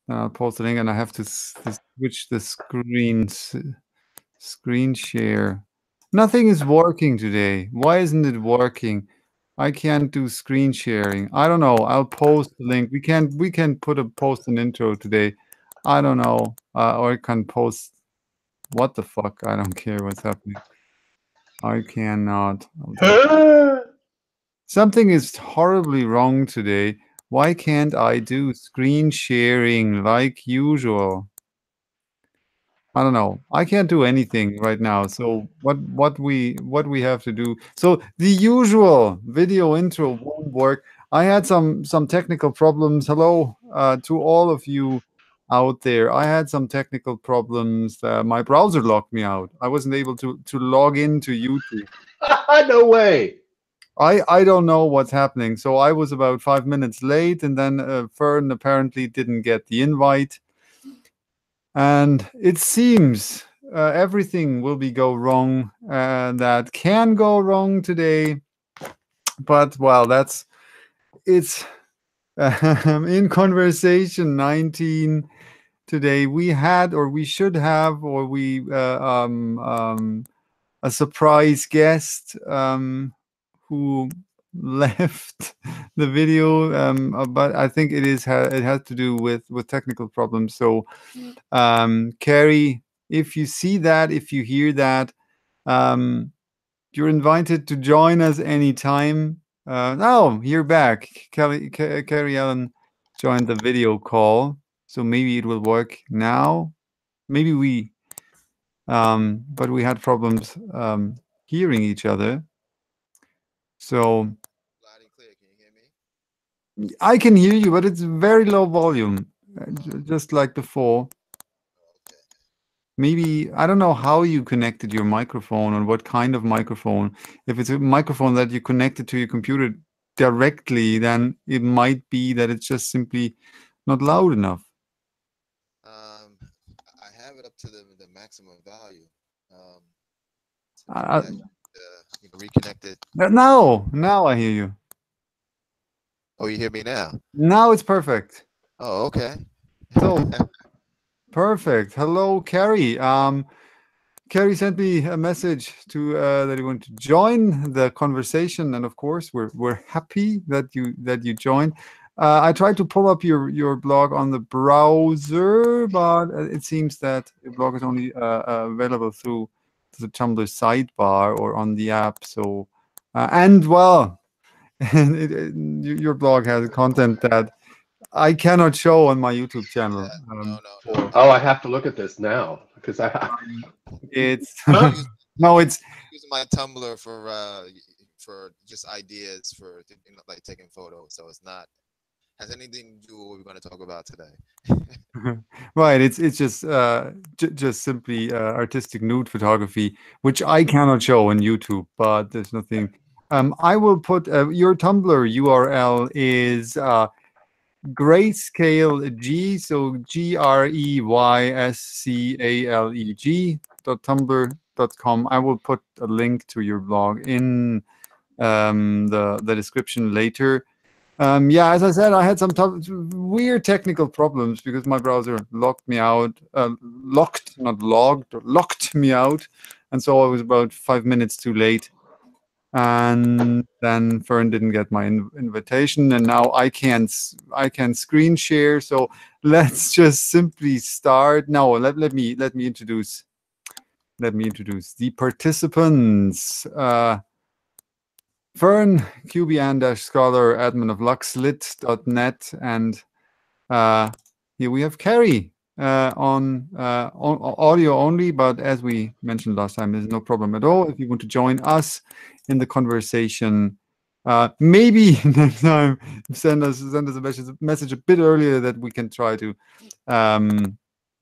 Then I'll post the link, and I have to switch the screen share. Nothing is working today. Why isn't it working? I can't do screen sharing. I don't know. I'll post the link. We can post an intro today. I don't know. Or I can post. What the fuck? I don't care what's happening. I cannot. Something is horribly wrong today. Why can't I do screen sharing like usual? I don't know. I can't do anything right now. So what we have to do? So the usual video intro won't work. I had some technical problems. Hello to all of you out there. I had some technical problems. My browser locked me out. I wasn't able to log into YouTube. No way. I don't know what's happening. So I was about 5 minutes late, and then Fern apparently didn't get the invite. And it seems everything will go wrong that can go wrong today. But well, it's in conversation 19 today. We had, or we should have, or a surprise guest who left the video, but I think it has to do with technical problems. So Kerry, if you see that, if you hear that, you're invited to join us anytime. Oh, you're back. Kerry Allen joined the video call, so maybe it will work now. Maybe but we had problems hearing each other. So Loud and clear. Can you hear me? I can hear you, but it's very low volume, just like before. Okay. Maybe, I don't know how you connected your microphone or what kind of microphone. If it's a microphone that you connected to your computer directly, then it might be that it's just simply not loud enough. I have it up to the maximum value. So Uh, maybe I should reconnect it. now I hear you. Oh, you hear me now? Now it's perfect. Oh, okay. So perfect. Hello, Kerry. Kerry sent me a message to that he wanted to join the conversation, and of course, we're happy that you joined. I tried to pull up your blog on the browser, but it seems that your blog is only available through the Tumblr sidebar or on the app. So, and well, your blog has content that I cannot show on my YouTube channel. No. Oh, I have to look at this now because It's Huh? no, it's Using my Tumblr for just ideas for like taking photos. So it's not has anything to do with what we're going to talk about today. right. It's just just simply artistic nude photography, which I cannot show on YouTube. But there's nothing. I will put your Tumblr URL is grayscale G, so greyscaleg.tumblr.com. I will put a link to your blog in the description later. Yeah, as I said, I had some weird technical problems because my browser locked me out, locked me out, and so I was about 5 minutes too late. And then Fern didn't get my invitation, and now I can screen share. So let's just simply start. No, let me introduce the participants. Fern, QBN-scholar, admin of luxlit.net, and here we have Kerry on audio only, but as we mentioned last time, there's no problem at all. If you want to join us in the conversation, maybe next time send us a message a bit earlier that we can try to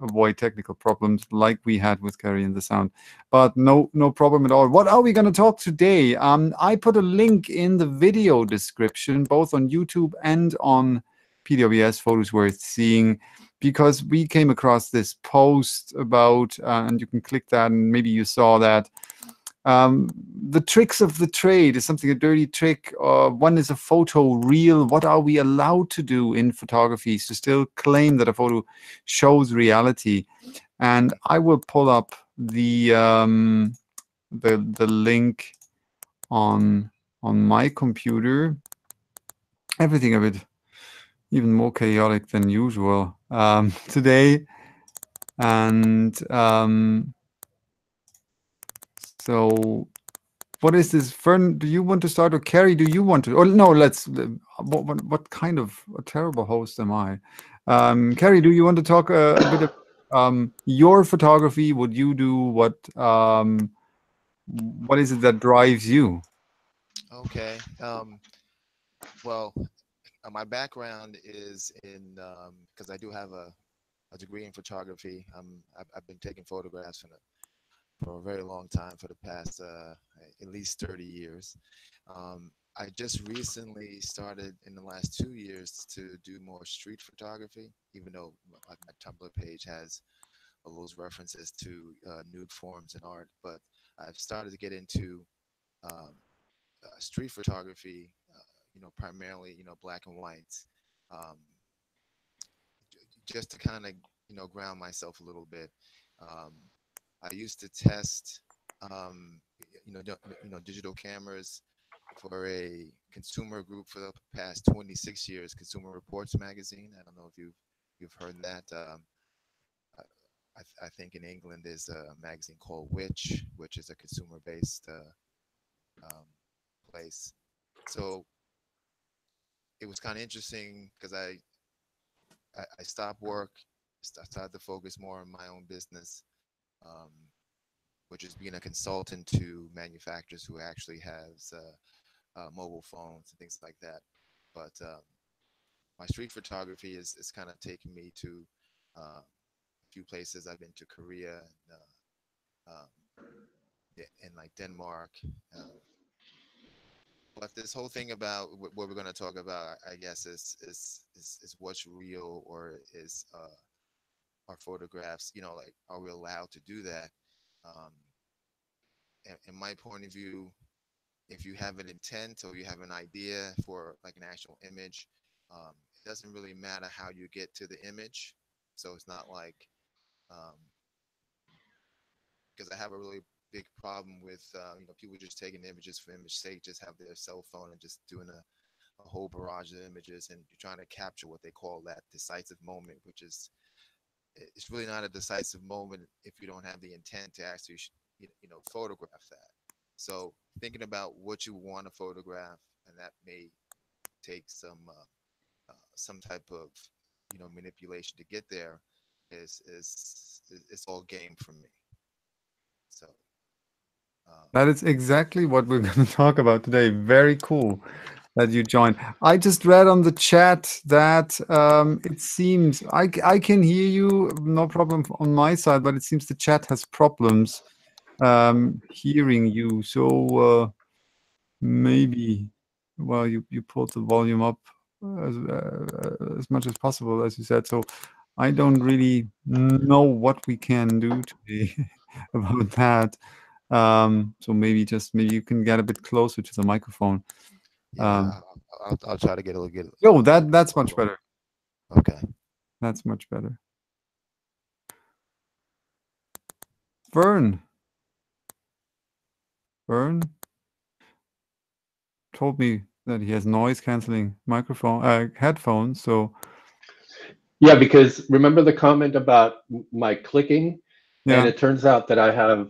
avoid technical problems like we had with Kerry and the sound. But no problem at all. What are we going to talk today? I put a link in the video description, both on YouTube and on PWS, Photos Worth Seeing, because we came across this post about, and you can click that, and maybe you saw that, The tricks of the trade. Is something a dirty trick? One is a photo real. What are we allowed to do in photography to still claim that a photo shows reality? And I will pull up the link on my computer. Everything a bit even more chaotic than usual today. And so what is this? Fern, do you want to start, or Kerry, do you want to? Oh no, let's. What kind of a terrible host am I? Kerry, do you want to talk a bit of your photography? What you do? What is it that drives you? Okay. Well, my background is in because I do have a degree in photography. I've been taking photographs for a very long time, for the past at least 30 years. I just recently started in the last 2 years to do more street photography, even though my Tumblr page has all those references to nude forms and art. But I've started to get into um, street photography, primarily, black and whites, um, just to kind of, ground myself a little bit. Um, I used to test, digital cameras for a consumer group for the past 26 years, Consumer Reports magazine. I don't know if you've heard that. I think in England there's a magazine called which is a consumer-based place. So it was kind of interesting because I stopped work, started to focus more on my own business, um, which is being a consultant to manufacturers who actually has mobile phones and things like that. But my street photography is kind of taking me to a few places. I've been to Korea and like Denmark. But this whole thing about what we're going to talk about, I guess, is what's real, or is our photographs, like, are we allowed to do that? Um, in my point of view, if you have an intent or you have an idea for like an actual image, it doesn't really matter how you get to the image. So it's not like, because I have a really big problem with people just taking images for image sake, just have their cell phone and just doing a whole barrage of images, and you're trying to capture what they call that decisive moment, which is, it's really not a decisive moment if you don't have the intent to actually photograph that. So thinking about what you want to photograph, and that may take some type of manipulation to get there, is it's all game for me. So That is exactly what we're going to talk about today. Very cool that you joined. I just read on the chat that it seems I can hear you, no problem on my side, but it seems the chat has problems hearing you. So maybe, well, you pulled the volume up as much as possible, as you said. So I don't really know what we can do today about that. So maybe you can get a bit closer to the microphone. yeah, I'll try to get a little. Oh, that's much better. Okay. That's much better. Fern told me that he has noise canceling headphones. So Yeah, because remember the comment about my clicking, yeah. and it turns out that I have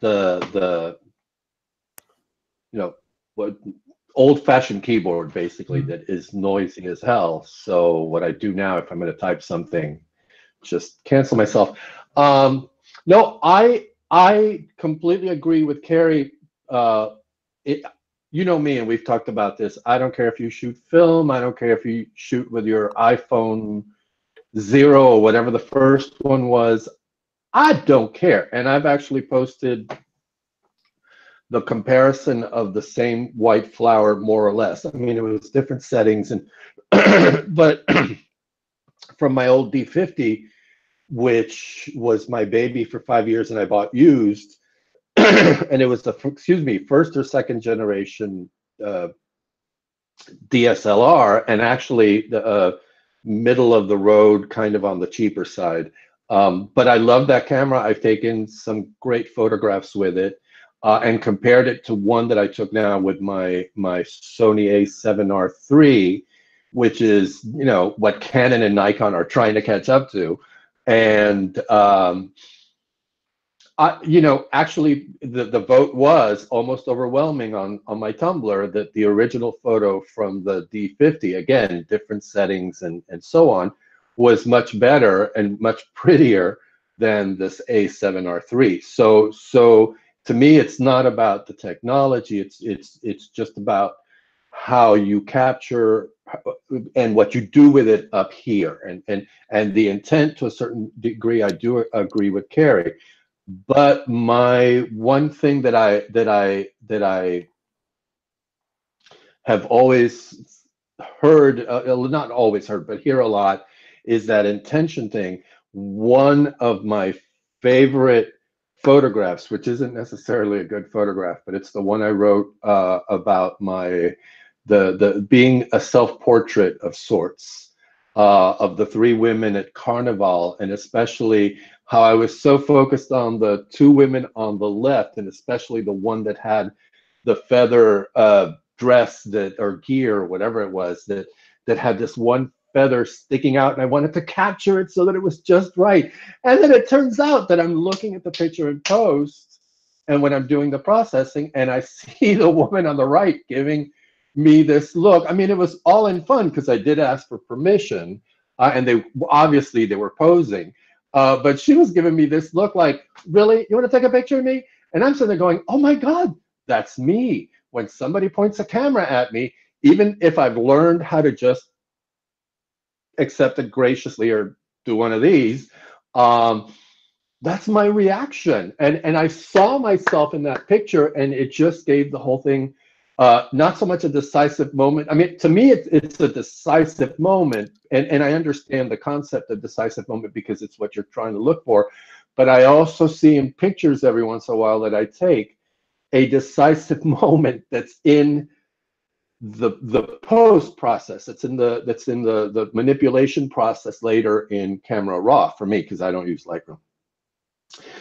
the what old-fashioned keyboard basically that is noisy as hell. So what I do now, if I'm going to type something, just cancel myself. No, I completely agree with Kerry. You know me, and we've talked about this. I don't care if you shoot film. I don't care if you shoot with your iPhone 0 or whatever the first one was. I don't care. And I've actually posted the comparison of the same white flower, more or less. I mean, it was different settings, and but from my old D50, which was my baby for 5 years, and I bought used. and it was the, excuse me, first or second generation DSLR, and actually the middle of the road, kind of on the cheaper side. But I love that camera. I've taken some great photographs with it, and compared it to one that I took now with my Sony A7R III, which is, you know, what Canon and Nikon are trying to catch up to. And you know, actually, the vote was almost overwhelming on my Tumblr that the original photo from the D50, again, different settings and so on, was much better and much prettier than this A7R III. So to me, it's not about the technology. It's just about how you capture and what you do with it up here, and the intent, to a certain degree. I do agree with Kerry. But my one thing that I have always heard, not always heard, but hear a lot, is that intention thing. One of my favorite photographs, which isn't necessarily a good photograph, but it's the one I wrote about the being a self-portrait of sorts, of the three women at Carnival, and especially how I was so focused on the two women on the left, and especially the one that had the feather dress, that, or gear, or whatever it was, that had this one feather sticking out, and I wanted to capture it so that it was just right. And then it turns out that I'm looking at the picture in post, and when I'm doing the processing, and I see the woman on the right giving me this look. I mean, it was all in fun because I did ask for permission, and they obviously they were posing. But she was giving me this look like, really? You want to take a picture of me? And I'm sitting there going, oh my God, that's me. When somebody points a camera at me, even if I've learned how to just accept it graciously or do one of these, that's my reaction. And I saw myself in that picture, and it just gave the whole thing not so much a decisive moment. I mean, to me, it's a decisive moment, and I understand the concept of decisive moment because it's what you're trying to look for. But I also see in pictures every once in a while that I take a decisive moment that's in the post process. That's in the manipulation process later in Camera Raw for me, because I don't use Lightroom.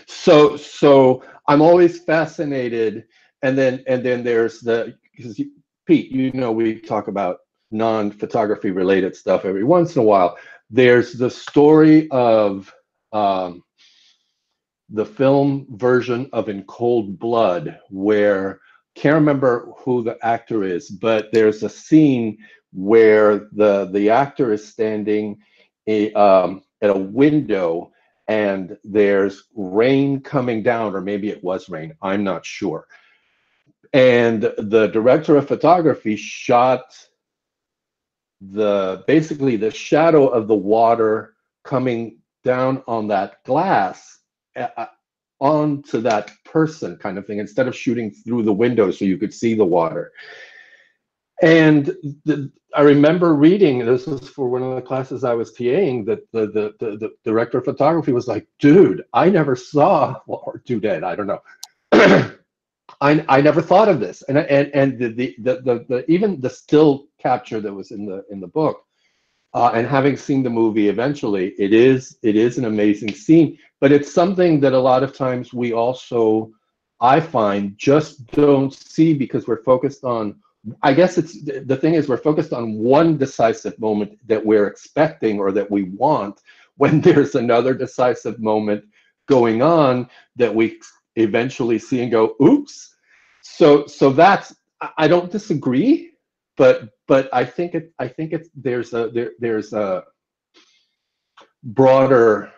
So I'm always fascinated. And then there's because Pete, you know, we talk about non-photography related stuff every once in a while. There's the story of the film version of In Cold Blood, where, can't remember who the actor is, but there's a scene where the actor is standing at a window, and there's rain coming down, or maybe it was rain, I'm not sure. And the director of photography shot basically the shadow of the water coming down on that glass onto that person, kind of thing, instead of shooting through the window so you could see the water. And I remember reading, this was for one of the classes I was TAing, that the director of photography was like, dude, I never saw, or dude, I don't know. I never thought of this, and the even the still capture that was in the book, and having seen the movie eventually, it is an amazing scene. But it's something that a lot of times we also, I find, just don't see because we're focused on. I guess it's the thing is we're focused on one decisive moment that we're expecting or that we want, when there's another decisive moment going on that we eventually see and go, oops. So that's, I don't disagree, but I think there's a broader,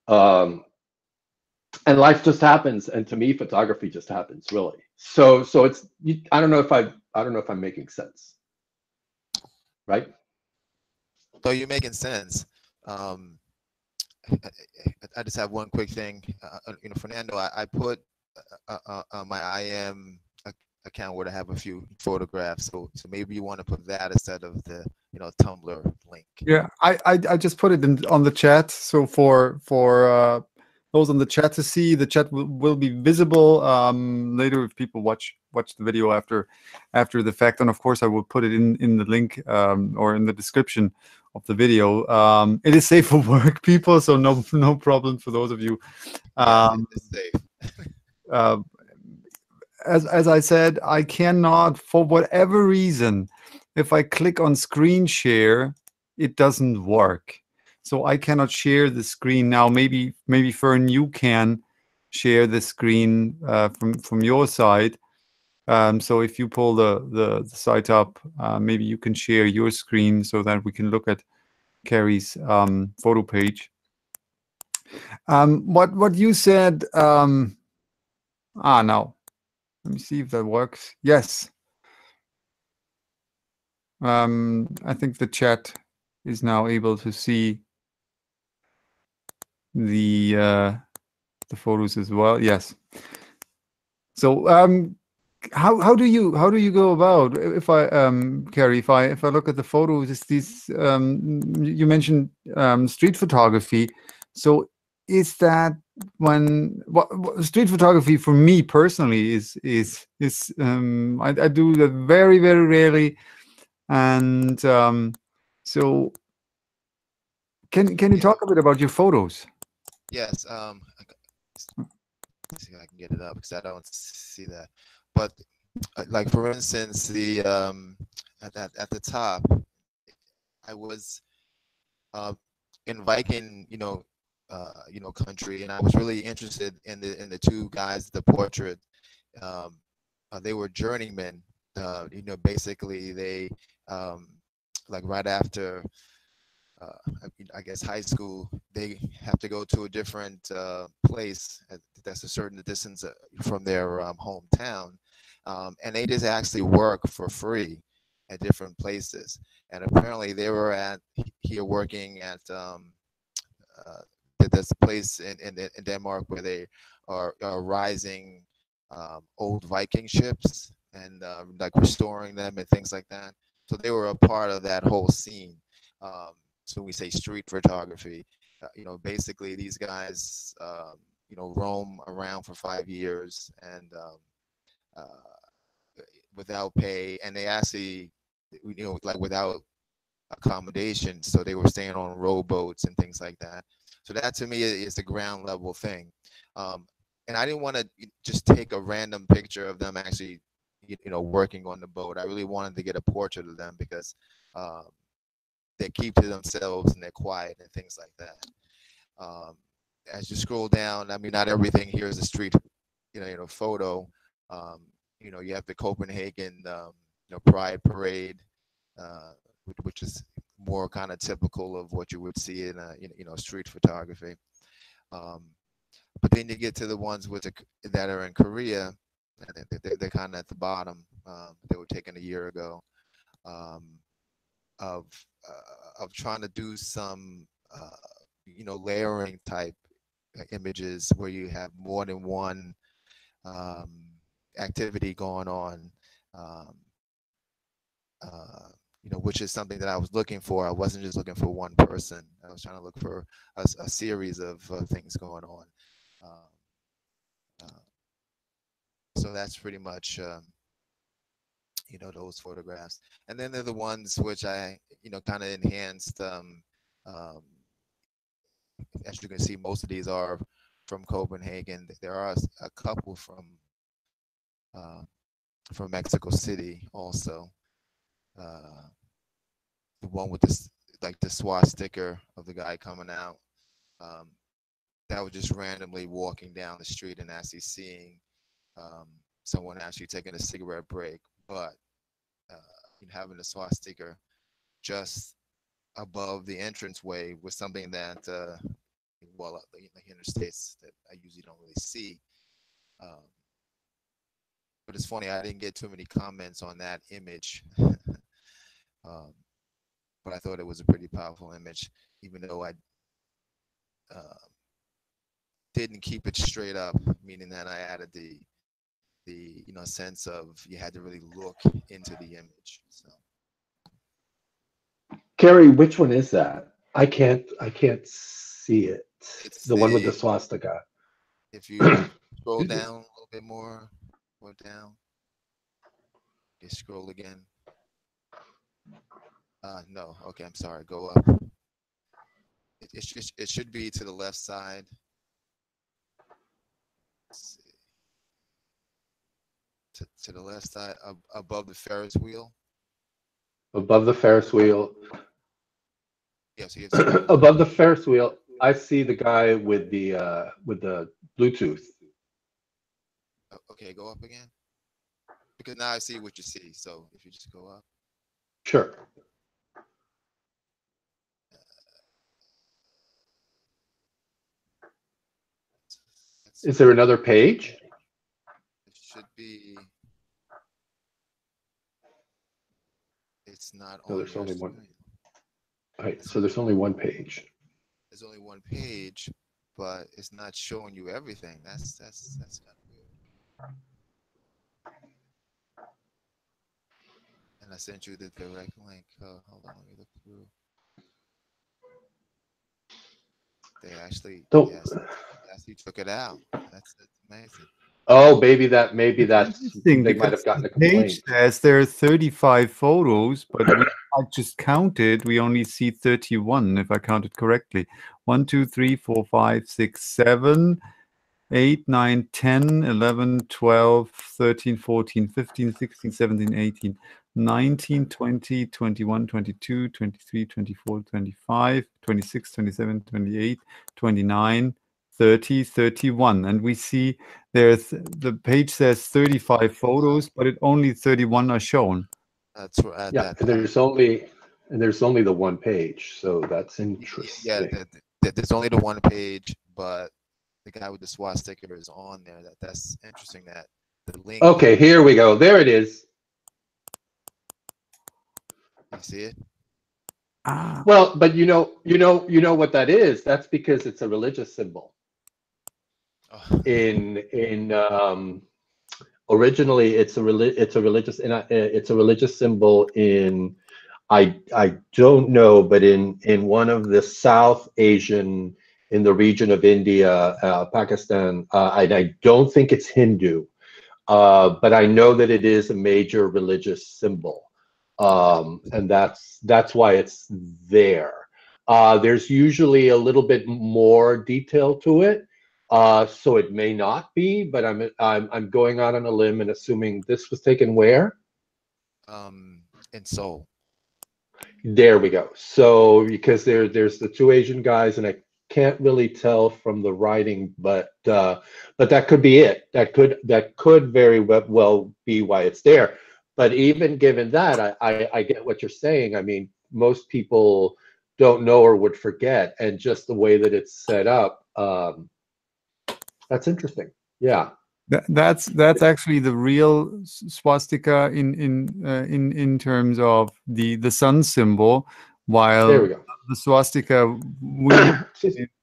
and life just happens, and to me photography just happens, really. So it's, I don't know if I'm making sense, right? So you're making sense. I just have one quick thing. You know, Fernando, I put my IM account where I have a few photographs. So maybe you want to put that instead of the, you know, Tumblr link. Yeah, I just put it on the chat. So for those on the chat to see. The chat will be visible later if people watch the video after the fact. And of course, I will put it in the link or in the description of the video. It is safe for work, people, so no problem for those of you. Yes, it's safe. Uh, as I said, I cannot, for whatever reason, if I click on screen share, it doesn't work. So I cannot share the screen now. Maybe Fern, you can share the screen from your side. So if you pull the site up, maybe you can share your screen so that we can look at Kerry's photo page. What you said. No. Let me see if that works. Yes. I think the chat is now able to see the photos as well. Yes. So how do you go about, if I Kerry, if I look at the photos, is these you mentioned street photography. So is that when street photography for me personally is I do that very, very rarely, and so can you talk a bit about your photos? Yes. Let's see if I can get it up because I don't see that. But like for instance, the at the top, I was in Viking, country, and I was really interested in the two guys, the portrait. They were journeymen. Basically they like right after I guess high school, they have to go to a different place that's a certain distance from their hometown, and they just actually work for free at different places. And apparently, they were here working at this place in Denmark where they are rising old Viking ships and like restoring them and things like that. So they were a part of that whole scene. So we say street photography. Basically these guys, roam around for 5 years and without pay, and they actually, like without accommodation. So they were staying on rowboats and things like that. So that to me is the ground level thing. And I didn't want to just take a random picture of them actually, working on the boat. I really wanted to get a portrait of them because they keep to themselves and they're quiet and things like that. As you scroll down, I mean, not everything here is a street, photo. You have the Copenhagen, Pride Parade, which is more kind of typical of what you would see in street photography. But then you get to the ones that are in Korea. They're kind of at the bottom. They were taken a year ago. Of trying to do some layering type images where you have more than one activity going on, which is something that I was looking for. I wasn't just looking for one person. I was trying to look for a series of things going on. So that's pretty much those photographs. And then they're the ones which I kind of enhanced. As you can see, most of these are from Copenhagen. There are a couple from Mexico City also. The one with this, like the swastika of the guy coming out, that was just randomly walking down the street and actually seeing someone actually taking a cigarette break, but having a swastika just above the entranceway was something that, here in the States, that I usually don't really see. But it's funny, I didn't get too many comments on that image. But I thought it was a pretty powerful image, even though I didn't keep it straight up, meaning that I added the sense of you had to really look into the image. So. Kerry, which one is that? I can't see it. It's The one with the swastika. If you scroll down a little bit more down, you scroll again. No, okay, I'm sorry. Go up. It should be to the left side. Let's see. To the left side, above the Ferris wheel. Above the Ferris wheel. Yes, you have Above the Ferris wheel, I see the guy with the Bluetooth. Okay, go up again. Because now I see what you see. So if you just go up. Sure. Is there another page? It should be. It's not No, on there's your only one. screen. All right, so there's only one page. There's only one page, but it's not showing you everything. That's kind of weird. And I sent you the direct link. Hold on, let me look through. They actually, yes, they actually took it out. That's amazing. Oh, maybe that's Interesting, they might have because gotten a the page complaint. says there are 35 photos, but I just counted. We only see 31, if I counted correctly. 1, 2, 3, 4, 5, 6, 7, 8, 9, 10, 11, 12, 13, 14, 15, 16, 17, 18, 19, 20, 21, 22, 23, 24, 25, 26, 27, 28, 29, 30, 31. And we see the page says 35 photos, but only 31 are shown. That's at Yeah, that and there's only the one page, so that's interesting. Yeah, there's only the one page, but the guy with the swastika is on there. That's interesting. That the link. Okay, here we go. There it is. You see it? Ah. Well, but you know what that is. That's because it's a religious symbol. Oh. Originally it's a religious symbol in I don't know, but in one of the South Asian, in the region of India, Pakistan, I don't think it's Hindu, but I know that it is a major religious symbol, and that's why it's there. There's usually a little bit more detail to it. So it may not be, but I'm going out on a limb and assuming this was taken where? In Seoul. There we go. So because there's the two Asian guys, and I can't really tell from the writing, but that could be it. That could very well be why it's there. But even given that, I get what you're saying. I mean, most people don't know or would forget, and just the way that it's set up. That's interesting. Yeah. That's actually the real swastika in terms of the sun symbol, while There we go. the swastika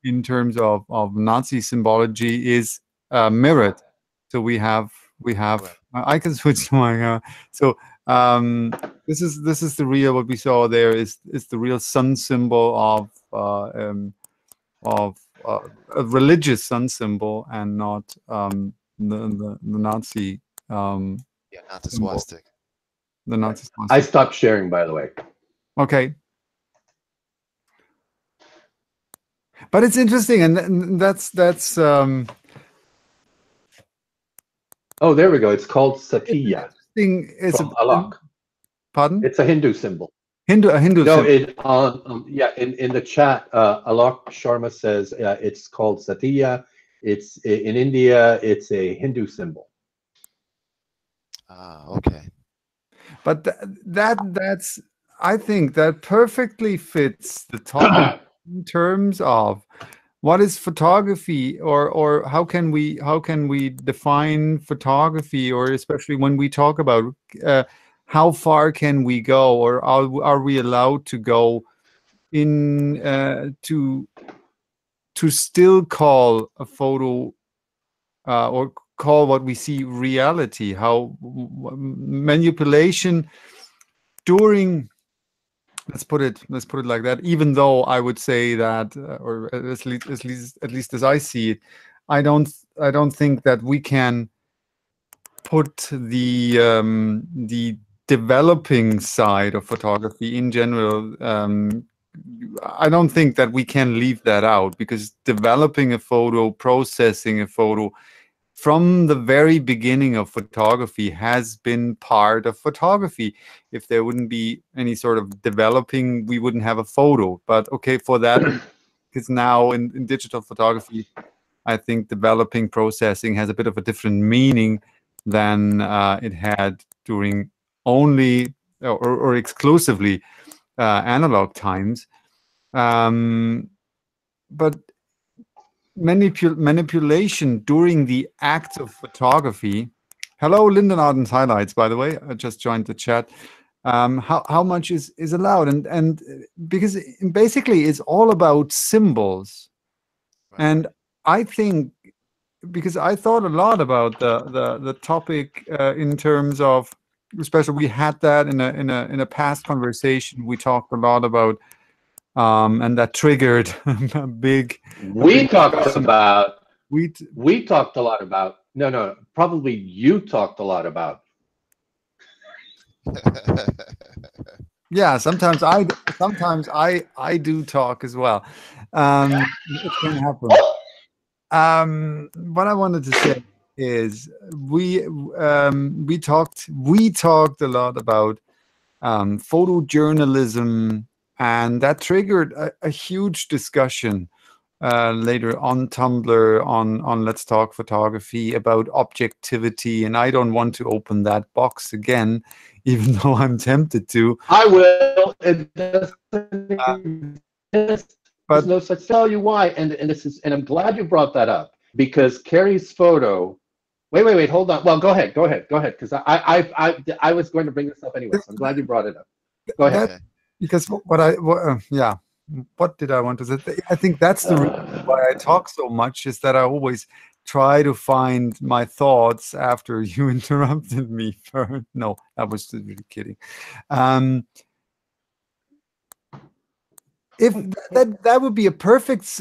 in terms of Nazi symbology is mirrored. So we have I can switch to my so this is the real, what we saw there is the real sun symbol of a religious sun symbol, and not the Nazi Yeah, not the swastika. the Nazi swastika. I stopped sharing, by the way. Okay. But it's interesting, and that's Oh, there we go. It's called Satya. it's From Alok. Pardon? It's a Hindu symbol. A Hindu No, symbol. in the chat, Alok Sharma says it's called Satya. It's in India. It's a Hindu symbol. Okay. But that's I think that perfectly fits the topic in terms of what is photography, or how can we define photography, or especially when we talk about how far can we go, or are we allowed to go in to still call a photo or call what we see reality? How manipulation during let's put it like that. Even though I would say that, or at least as I see it, I don't think that we can put the developing side of photography in general. I don't think that we can leave that out, because developing a photo, processing a photo from the very beginning of photography has been part of photography. If there wouldn't be any sort of developing, we wouldn't have a photo. But okay, for that, because now in digital photography, I think developing, processing has a bit of a different meaning than it had during only or exclusively analog times. But manipulation during the act of photography. Hello, Lyndon Arden's highlights, by the way. I just joined the chat. How much is allowed, and because basically it's all about symbols. Right. And I think, because I thought a lot about the topic in terms of, especially we had that in a past conversation. We talked a lot about and that triggered a big We talked discussion. about. We We talked a lot about. No, probably you talked a lot about. yeah, sometimes I do talk as well. It can happen. What I wanted to say is we talked a lot about photojournalism, and that triggered a huge discussion later on Tumblr, on Let's Talk Photography, about objectivity. And I don't want to open that box again, even though I'm tempted to. I will. It doesn't exist. But There's no such. Tell you why, and and I'm glad you brought that up, because Kerry's photo. Wait. Hold on. Well, go ahead. Because I was going to bring this up anyway. So I'm glad you brought it up. Go ahead. Okay. Because what did I want to say? I think that's the reason why I talk so much, is that I always try to find my thoughts after you interrupted me. Fern. No, I was just really kidding. If that would be a perfect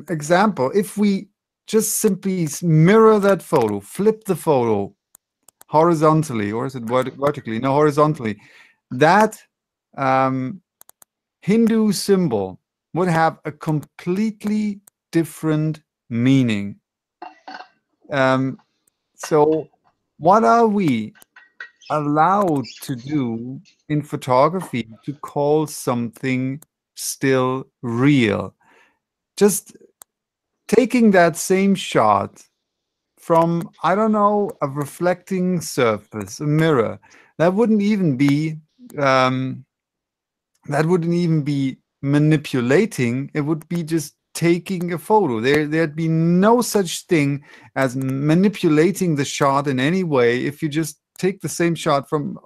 example, if we just simply mirror that photo, flip the photo horizontally, or is it vertically? No, horizontally. That Hindu symbol would have a completely different meaning. So what are we allowed to do in photography to call something still real? Just taking that same shot from, I don't know, a reflecting surface, a mirror, that wouldn't even be manipulating. It would be just taking a photo. There'd be no such thing as manipulating the shot in any way if you just take the same shot from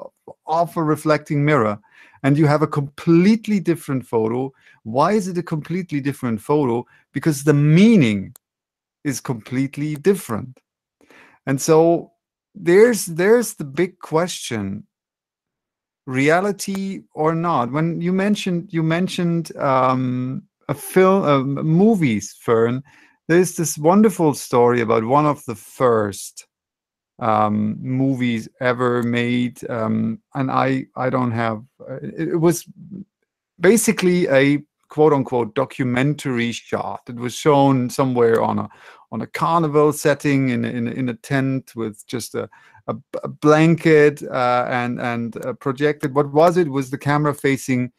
off a reflecting mirror and you have a completely different photo. Why is it a completely different photo? Because the meaning is completely different. And so there's the big question: reality or not? When you mentioned a film, movies, Fern, there's this wonderful story about one of the first movies ever made, and I don't have. It was basically a quote-unquote documentary shot. It was shown somewhere on a carnival setting in a tent with just a blanket and projected. What was it? Was the camera facing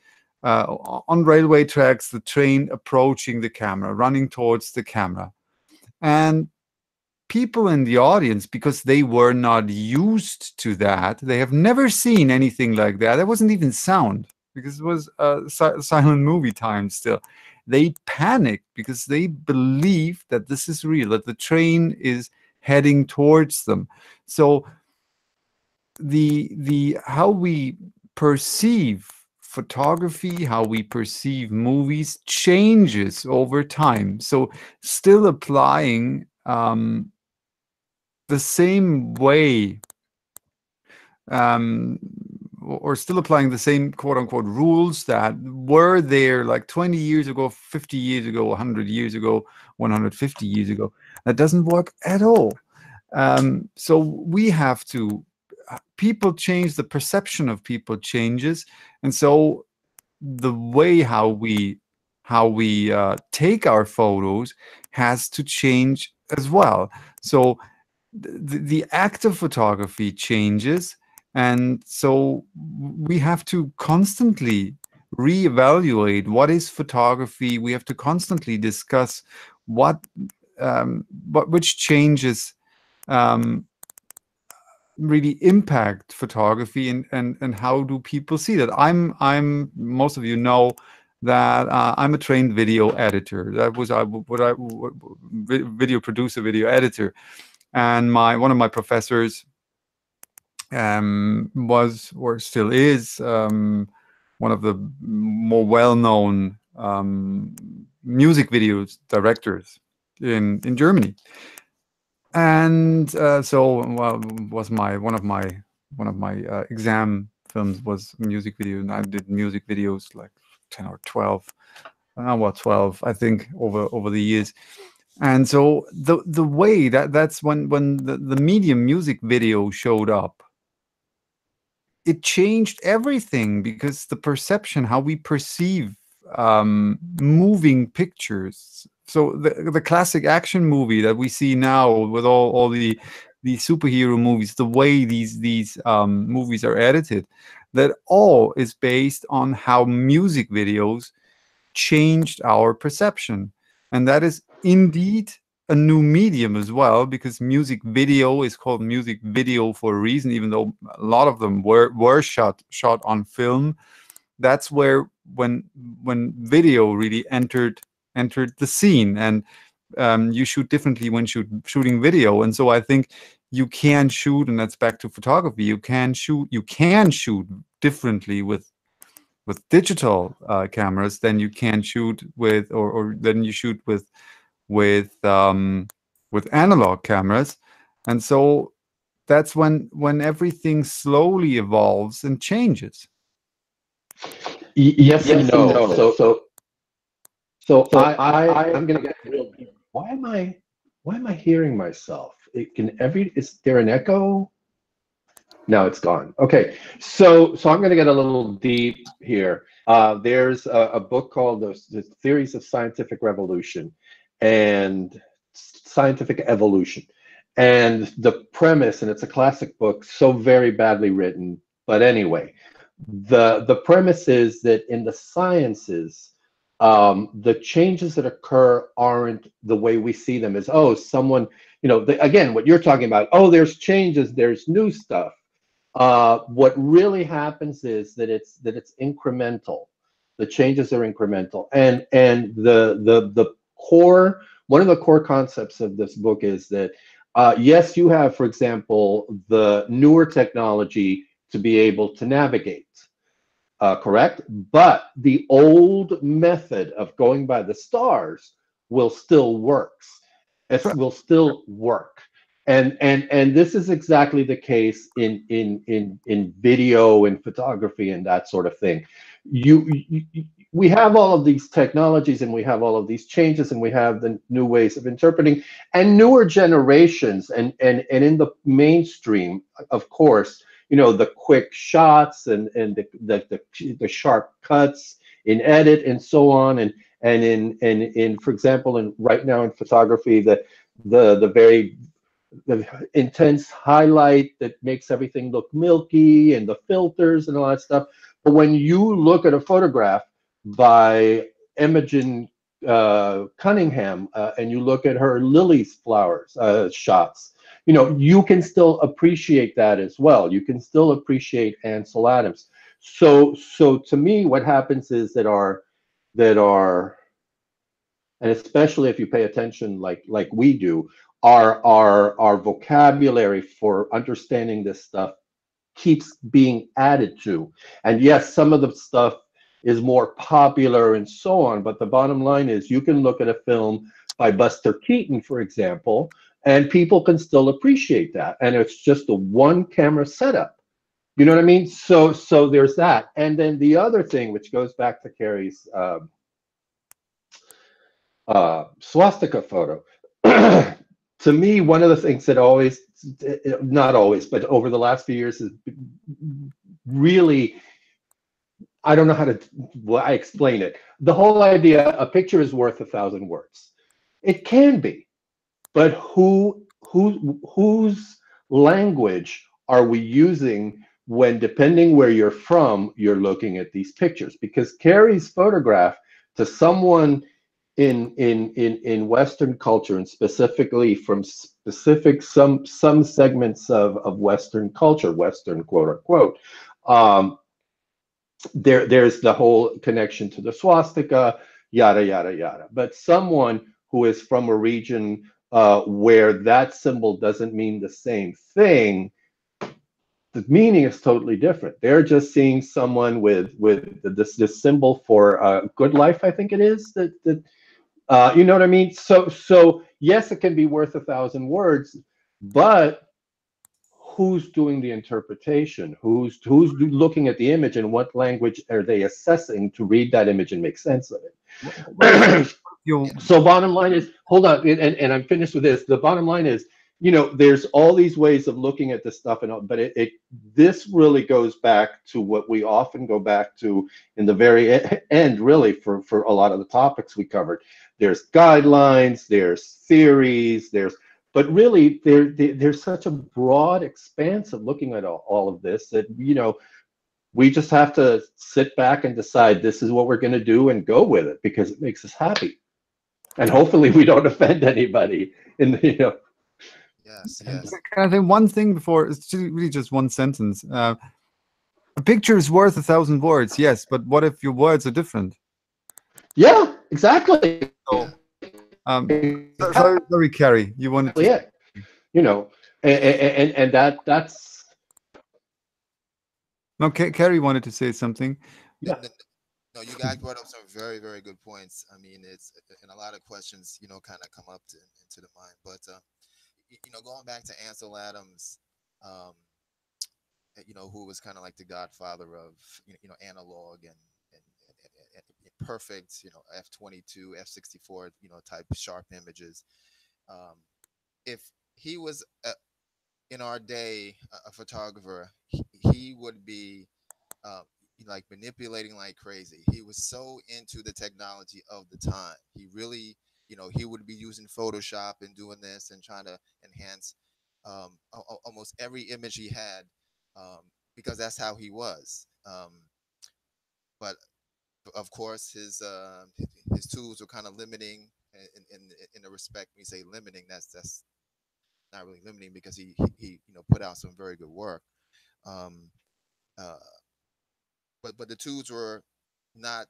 on railway tracks, the train approaching the camera, running towards the camera, and people in the audience, because they were not used to that, they have never seen anything like that. There wasn't even sound, because it was silent movie time still. They panicked because they believe that this is real, that the train is heading towards them. So the how we perceive photography, how we perceive movies changes over time. So still applying the same way or still applying the same quote unquote rules that were there like 20 years ago, 50 years ago, 100 years ago, 150 years ago. That doesn't work at all. So we have to, people change, the perception of people changes, and so the way how we take our photos has to change as well. So the act of photography changes, and so we have to constantly reevaluate what is photography. We have to constantly discuss which changes really impact photography, and how do people see that. Most of you know that I'm a trained video editor. That was video producer, video editor, and one of my professors was, or still is, one of the more well-known music video directors in Germany. And so, well, was one of my exam films was a music video, and I did music videos like 10 or 12, 12, I think, over the years. And so the way that's when the medium music video showed up, it changed everything, because the perception, how we perceive moving pictures. So the classic action movie that we see now with all the superhero movies, the way these movies are edited, that all is based on how music videos changed our perception. And that is indeed a new medium as well, because music video is called music video for a reason, even though a lot of them were shot on film. That's where when video really entered the scene, and you shoot differently when shooting video. And so I think you can shoot, and that's back to photography, you can shoot differently with digital cameras than you can shoot with, or than you shoot with analog cameras. And so that's when everything slowly evolves and changes. Yes and no. So I'm gonna get real deep. Why am I hearing myself? Is there an echo? No, it's gone. Okay, so I'm going to get a little deep here. There's a book called The Theories of Scientific Revolution and Scientific Evolution. And the premise, and it's a classic book, so very badly written, but anyway, the premise is that in the sciences, the changes that occur aren't the way we see them as, oh, someone, again, what you're talking about, oh, there's changes, there's new stuff. What really happens is that it's incremental. The changes are incremental, and the core, one of the core concepts of this book is that yes, you have, for example, the newer technology to be able to navigate, correct? But the old method of going by the stars will still works. It will still work. And this is exactly the case in video and photography and that sort of thing. We have all of these technologies, and we have all of these changes, and we have the new ways of interpreting, and newer generations, and in the mainstream, of course, the quick shots and the sharp cuts in edit and so on, and in for example, right now in photography, the very intense highlight that makes everything look milky, and the filters and all that stuff. But when you look at a photograph by Imogen Cunningham, and you look at her lilies flowers shots, you can still appreciate that as well. You can still appreciate Ansel Adams. So to me, what happens is that and especially if you pay attention like we do, our vocabulary for understanding this stuff keeps being added to. And yes, some of the stuff is more popular and so on, but the bottom line is you can look at a film by Buster Keaton, for example, and people can still appreciate that. And it's just a one camera setup. You know what I mean? So there's that. And then the other thing, which goes back to Kerry's swastika photo. To me, one of the things that always, not always, but over the last few years, is really, I don't know how to, well, I explain it. The whole idea, a picture is worth 1,000 words. It can be, but whose language are we using when, depending where you're from, you're looking at these pictures? Because Carrie's photograph, to someone in Western culture, and specifically from some segments of Western culture, Western quote unquote, there's the whole connection to the swastika, yada yada yada. But someone who is from a region where that symbol doesn't mean the same thing, the meaning is totally different. They're just seeing someone with this symbol for good life, I think it is, that you know what I mean? So yes, it can be worth 1,000 words, but who's doing the interpretation? Who's looking at the image, and what language are they assessing to read that image and make sense of it? So bottom line is, hold on, and I'm finished with this. The bottom line is, you know, there's all these ways of looking at this stuff, and but this really goes back to what we often go back to in the very end, really, for a lot of the topics we covered. There's guidelines, there's theories, but really there's such a broad expanse of looking at all of this that, you know, we just have to sit back and decide this is what we're going to do and go with it because it makes us happy. And hopefully we don't offend anybody in the, you know. Yes, yes. Can I say one thing before? It's really just one sentence. A picture is worth 1,000 words, yes, but what if your words are different? Yeah, exactly. So, sorry, Kerry, you wanted to. Yeah, you know, and that's. No, Kerry wanted to say something. Yeah. No, you guys brought up some very, very good points. I mean, it's, and a lot of questions, you know, kind of come up into the mind. But you know, going back to Ansel Adams, um, you know, who was kind of like the godfather of, you know, analog and perfect, you know, F-22, F-64, you know, type sharp images. Um, if he was in our day a photographer, he would be like manipulating like crazy. He was so into the technology of the time. He really, you know, he would be using Photoshop and doing this and trying to enhance almost every image he had, because that's how he was. But of course, his tools were kind of limiting in the respect when you say limiting. That's not really limiting because he you know put out some very good work. Um, uh, but the tools were not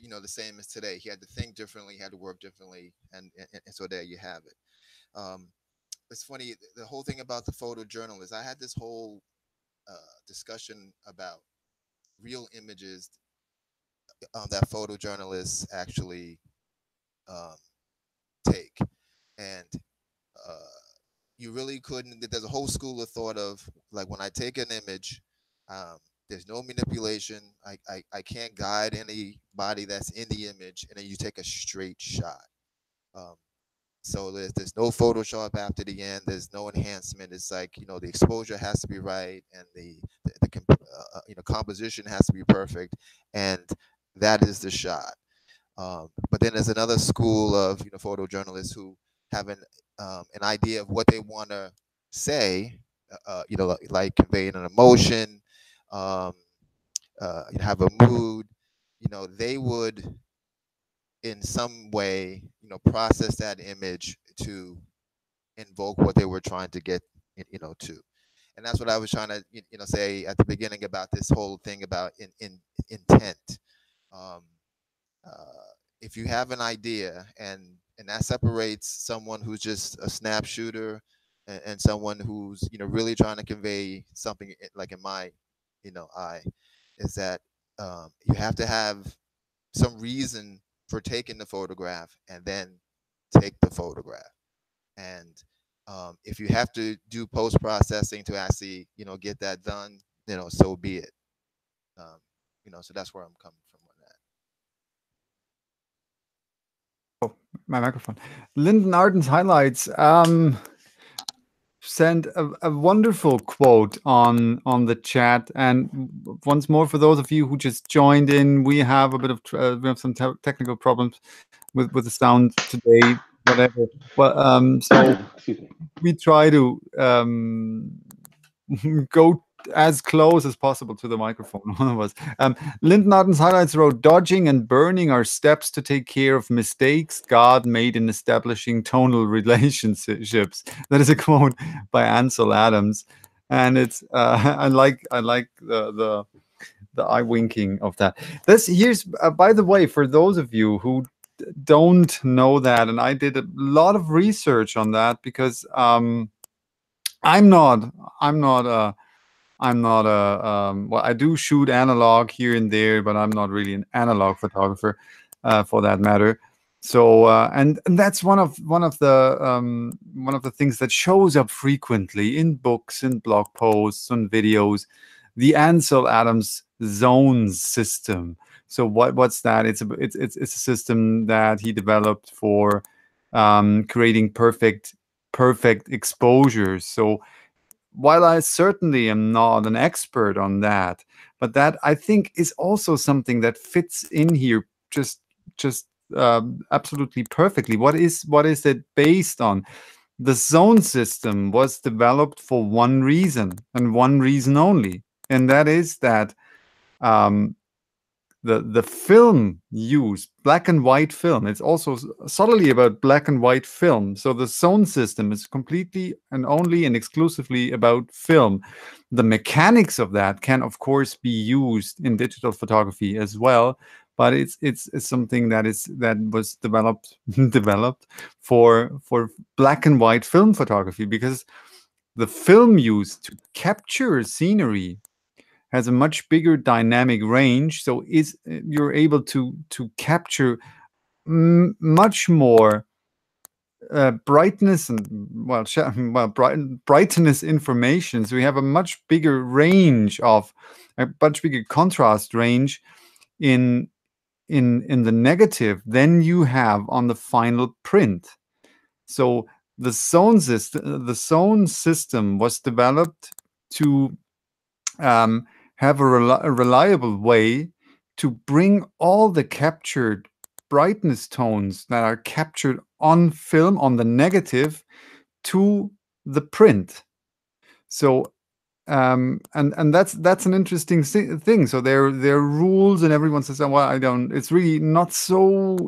you know the same as today. He had to think differently, he had to work differently, and so there you have it. Um, it's funny, the whole thing about the photojournalist. I had this whole discussion about real images that photojournalists actually um, take, and uh, you really couldn't. There's a whole school of thought of like when I take an image, um, there's no manipulation. I can't guide anybody that's in the image, and then you take a straight shot. Um, so there's no Photoshop after the end. There's no enhancement. It's like, you know, the exposure has to be right, and the you know, composition has to be perfect, and that is the shot. But then there's another school of, you know, photojournalists who have an idea of what they want to say, you know, like conveying an emotion, um, you know, have a mood. You know, they would in some way, you know, process that image to invoke what they were trying to get, you know, to. And that's what I was trying to, you know, say at the beginning about this whole thing about in intent. Um, uh, if you have an idea and that separates someone who's just a snap shooter and someone who's, you know, really trying to convey something, like in my, you know, eye, is that you have to have some reason for taking the photograph and then take the photograph. And if you have to do post processing to actually, you know, get that done, so be it. So that's where I'm coming from on that. My microphone. Lyndon Arden's highlights sent a wonderful quote on the chat. And once more, for those of you who just joined in, we have a bit of we have some technical problems with the sound today. Whatever. Well, so Excuse me. we try to go as close as possible to the microphone, one of us. Lyndon Arden's highlights wrote, "Dodging and burning are steps to take care of mistakes God made in establishing tonal relationships." That is a quote by Ansel Adams, and it's I like the eye winking of that. Here's by the way, for those of you who don't know that, and I did a lot of research on that because I'm not well, I do shoot analog here and there, but I'm not really an analog photographer, for that matter. So and that's one of the things that shows up frequently in books, in blog posts, on videos, the Ansel Adams zones system. So what's that? It's a system that he developed for creating perfect exposures. So while I certainly am not an expert on that, but that I think is also something that fits in here just absolutely perfectly. What is it based on? The zone system was developed for one reason and one reason only, and that is that um, the film used, black and white film, it's also subtly about black and white film. So the zone system is completely and only and exclusively about film. The mechanics of that can of course be used in digital photography as well, but it's something that was developed for black and white film photography, because the film used to capture scenery has a much bigger dynamic range, so you're able to capture much more brightness and brightness information. So we have a much bigger range of a much bigger contrast range in the negative than you have on the final print. So the zone system was developed to have a reliable way to bring all the captured brightness tones that are captured on film, on the negative, to the print. So and that's an interesting thing. So there are rules, and everyone says, "Oh, well, I don't." It's really not so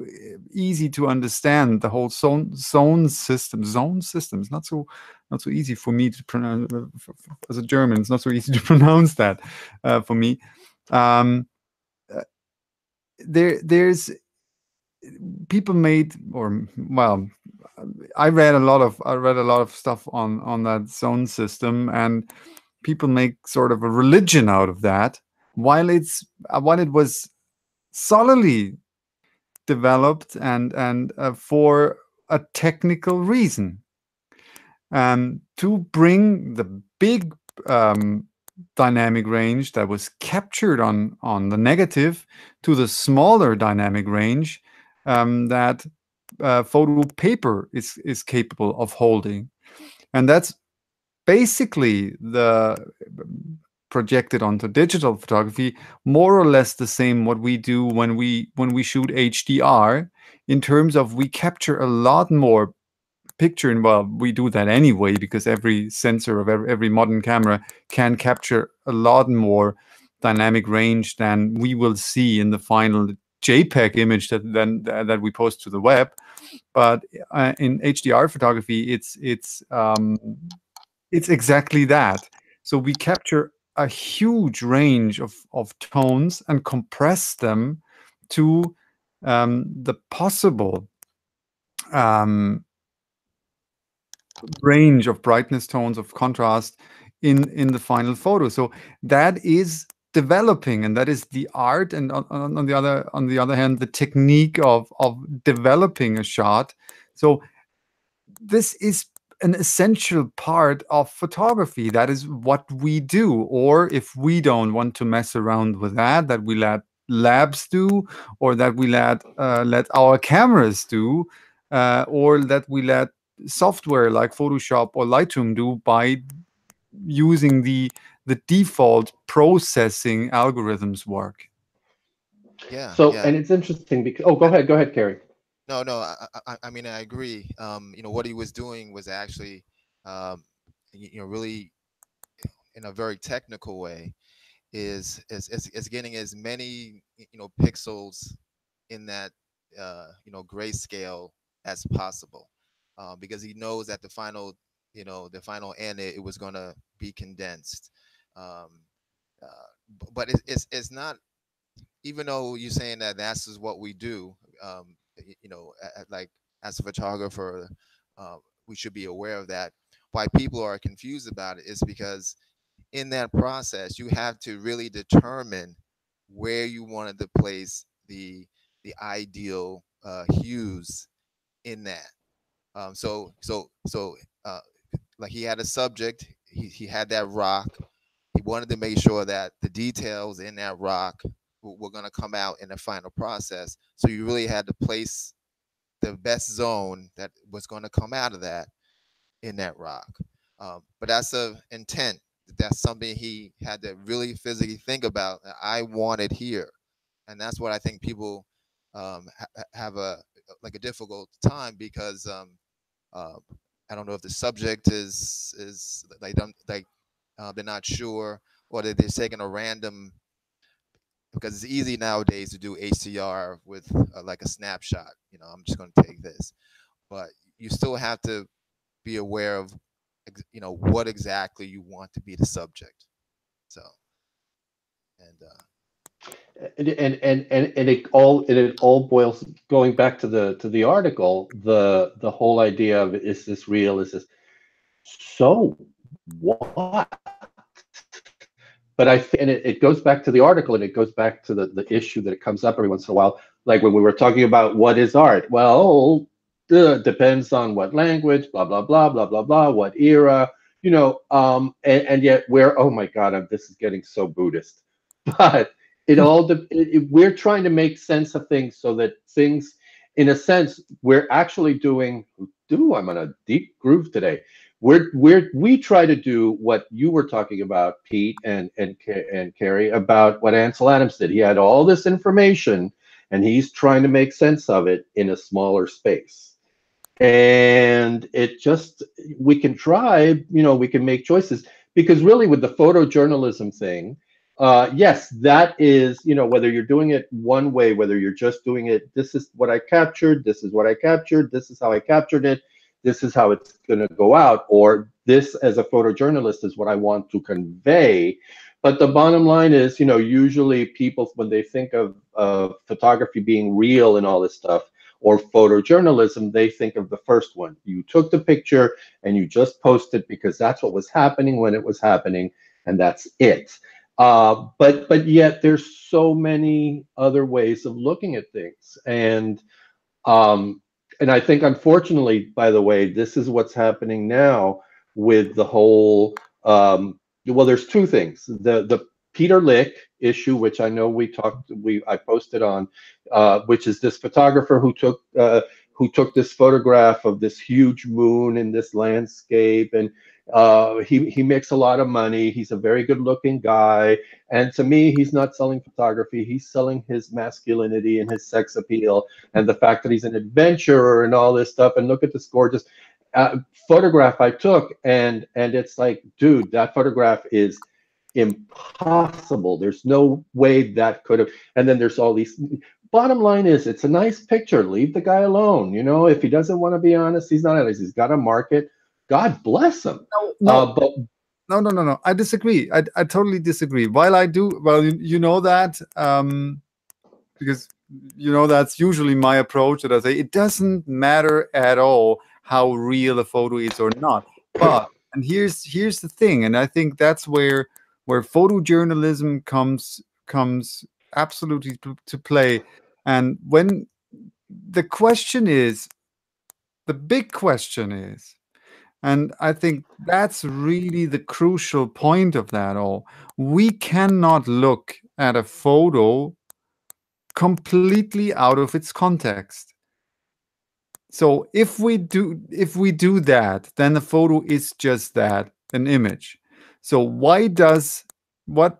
easy to understand the whole zone system. Zone system is not so easy for me to pronounce as a German. It's not so easy to pronounce that for me. There's people made, or well, I read a lot of stuff on that zone system, and people make sort of a religion out of that, while it was solidly developed and for a technical reason, to bring the big dynamic range that was captured on the negative to the smaller dynamic range that photo paper is capable of holding. And that's basically the projected onto digital photography, more or less the same what we do when we shoot HDR, in terms of we capture a lot more picture. And well, we do that anyway, because every sensor of every modern camera can capture a lot more dynamic range than we will see in the final JPEG image that we post to the web. But in HDR photography, it's exactly that. So we capture a huge range of tones and compress them to the possible range of brightness tones, of contrast in the final photo. So that is developing, and that is the art, and on the other hand, the technique of developing a shot. So this is an essential part of photography. That is what we do. Or if we don't want to mess around with that, that we let labs do, or that we let our cameras do, or that we let software like Photoshop or Lightroom do by using the default processing algorithms work. Yeah, So, yeah. and it's interesting because, oh, go ahead, Kerry. No, no. I mean, I agree. What he was doing was actually, um, really in a very technical way, is getting as many pixels in that grayscale as possible, because he knows that the final end, it was going to be condensed. Um, but it's not, even though you're saying that that's is what we do, like as a photographer, we should be aware of that. Why people are confused about it is because in that process, you have to really determine where you wanted to place the ideal hues in that. So like he had a subject, he had that rock. He wanted to make sure that the details in that rock were going to come out in the final process. So you really had to place the best zone that was going to come out of that in that rock. But that's a intent. That's something he had to really physically think about. I want it here, and that's what I think people have a difficult time, because uh, I don't know if the subject is they're not sure, or they're taking a random, because it's easy nowadays to do HDR with like a snapshot. I'm just going to take this, but you still have to be aware of what exactly you want to be the subject. So, and And it all boils, going back to the article, the whole idea of, is this real? Is this so what? But and it goes back to the article, and it goes back to the issue that it comes up every once in a while. Like when we were talking about what is art, well, depends on what language, blah blah blah blah blah blah, what era, and yet we're, oh my God, this is getting so Buddhist, but we're trying to make sense of things, so that things, in a sense, we're actually doing. I'm on a deep groove today. We try to do what you were talking about, Pete and Kerry, about what Ansel Adams did. He had all this information, and he's trying to make sense of it in a smaller space. And it just, we can try, we can make choices, because really with the photojournalism thing, yes, that is, whether you're doing it one way, whether you're just doing it, this is what I captured, this is what I captured, this is how I captured it, this is how it's going to go out, or this, as a photojournalist, is what I want to convey. But the bottom line is, usually people, when they think of photography being real and all this stuff, or photojournalism, they think of the first one. You took the picture and you just posted because that's what was happening when it was happening, and that's it. But yet there's so many other ways of looking at things, um, and I think, unfortunately, by the way, this is what's happening now with the whole. Well, there's two things: the Peter Lick issue, which I know I posted on, which is this photographer who took this photograph of this huge moon in this landscape, and he makes a lot of money. He's a very good-looking guy, and to me, he's not selling photography. He's selling his masculinity and his sex appeal, and the fact that he's an adventurer and all this stuff. And look at this gorgeous photograph I took, and it's like, dude, that photograph is impossible. There's no way that could have. And then there's all these. Bottom line is, it's a nice picture. Leave the guy alone. If he doesn't want to be honest, he's not honest. He's got a market. God bless him. No, But no. I disagree. I totally disagree. While I do, well, you know that, because that's usually my approach, that I say it doesn't matter at all how real a photo is or not. But, and here's the thing, and I think that's where photojournalism comes absolutely to play. And when the big question is, And I think that's really the crucial point of that all. We cannot look at a photo completely out of its context. So if we do that, then the photo is just that, an image. So why does what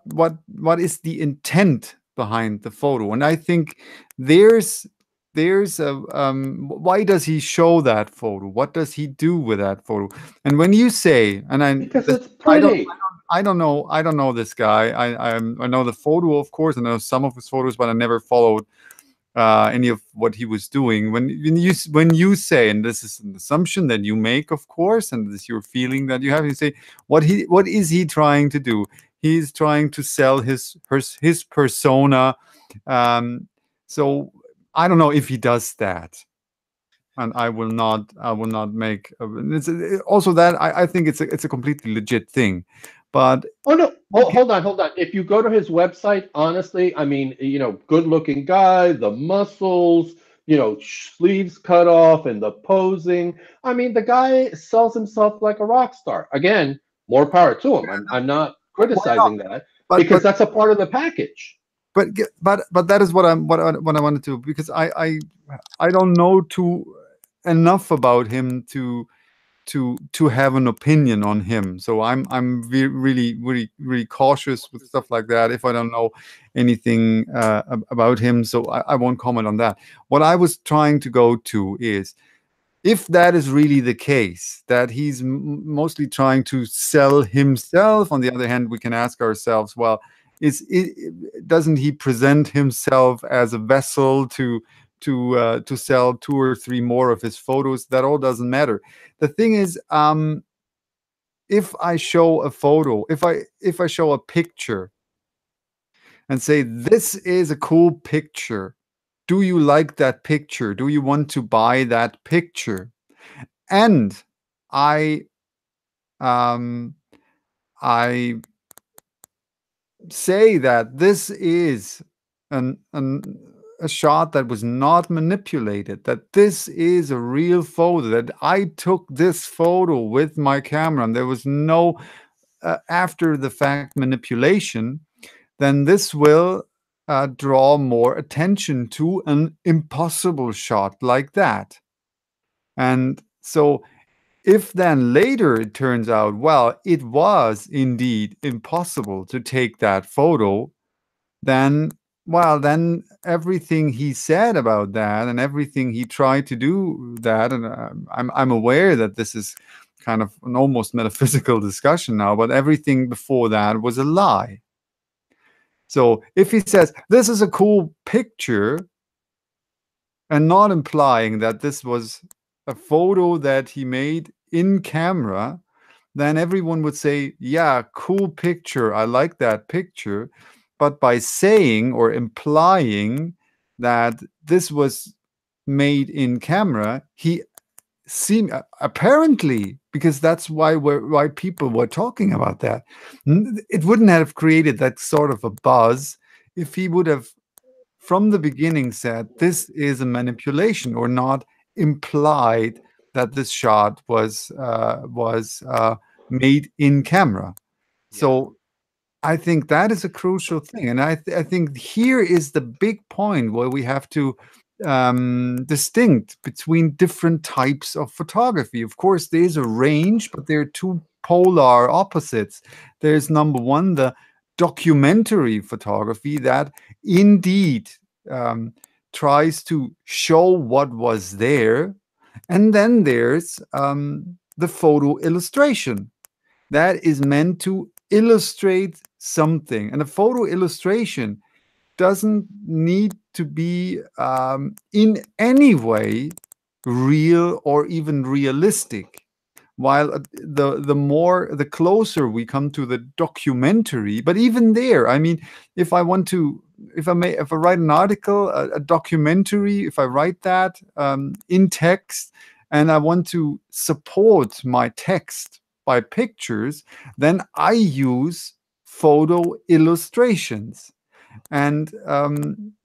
is the intent behind the photo? And I think there's a why does he show that photo? What does he do with that photo? And when you say, and Because it's I don't pretty. I don't know this guy. I know the photo, of course. I know some of his photos, but I never followed any of what he was doing. When you say, and this is an assumption that you make, of course, and this is your feeling that you have, you say, what is he trying to do? He's trying to sell his persona. So I don't know if he does that. And I will not make. It's also that I think it's a completely legit thing, but Oh no! Hold on, hold on. If you go to his website, honestly, I mean, good-looking guy, the muscles, sleeves cut off, and the posing. I mean, the guy sells himself like a rock star. Again, more power to him. I'm not why not? criticizing that But because that's a part of the package. but that is what I wanted to, because I don't know enough about him to have an opinion on him. So really really really cautious with stuff like that if I don't know anything about him. So I won't comment on that. What I was trying to go to is, if that is really the case, that he's mostly trying to sell himself, on the other hand, we can ask ourselves, well, doesn't he present himself as a vessel to sell two or three more of his photos? That all doesn't matter. The thing is, if I show a photo, if I show a picture and say, this is a cool picture, do you like that picture? Do you want to buy that picture? And I um, I say that this is a shot that was not manipulated, that this is a real photo, that I took this photo with my camera and there was no after the fact manipulation, then this will draw more attention to an impossible shot like that. And so if then later it turns out, well, it was indeed impossible to take that photo, then, well, then everything he said about that and everything he tried to do that, and I'm aware that this is kind of an almost metaphysical discussion now, but everything before that was a lie. So if he says, this is a cool picture, and not implying that this was a photo that he made in camera, then everyone would say, yeah, cool picture, I like that picture. But by saying or implying that this was made in camera, he seemed apparently, because that's why people were talking about that, it wouldn't have created that sort of a buzz if he would have from the beginning said this is a manipulation, or not implied that this shot was made in camera. Yeah. So I think that is a crucial thing, and I think here is the big point where we have to distinct between different types of photography. Of course, there is a range, but there are two polar opposites. There's number one, the documentary photography that indeed tries to show what was there, and then there's the photo illustration that is meant to illustrate something. And a photo illustration doesn't need to be in any way real or even realistic. While the closer we come to the documentary, but even there, I mean, if I write an article, a documentary, if I write that in text, and I want to support my text by pictures, then I use photo illustrations. And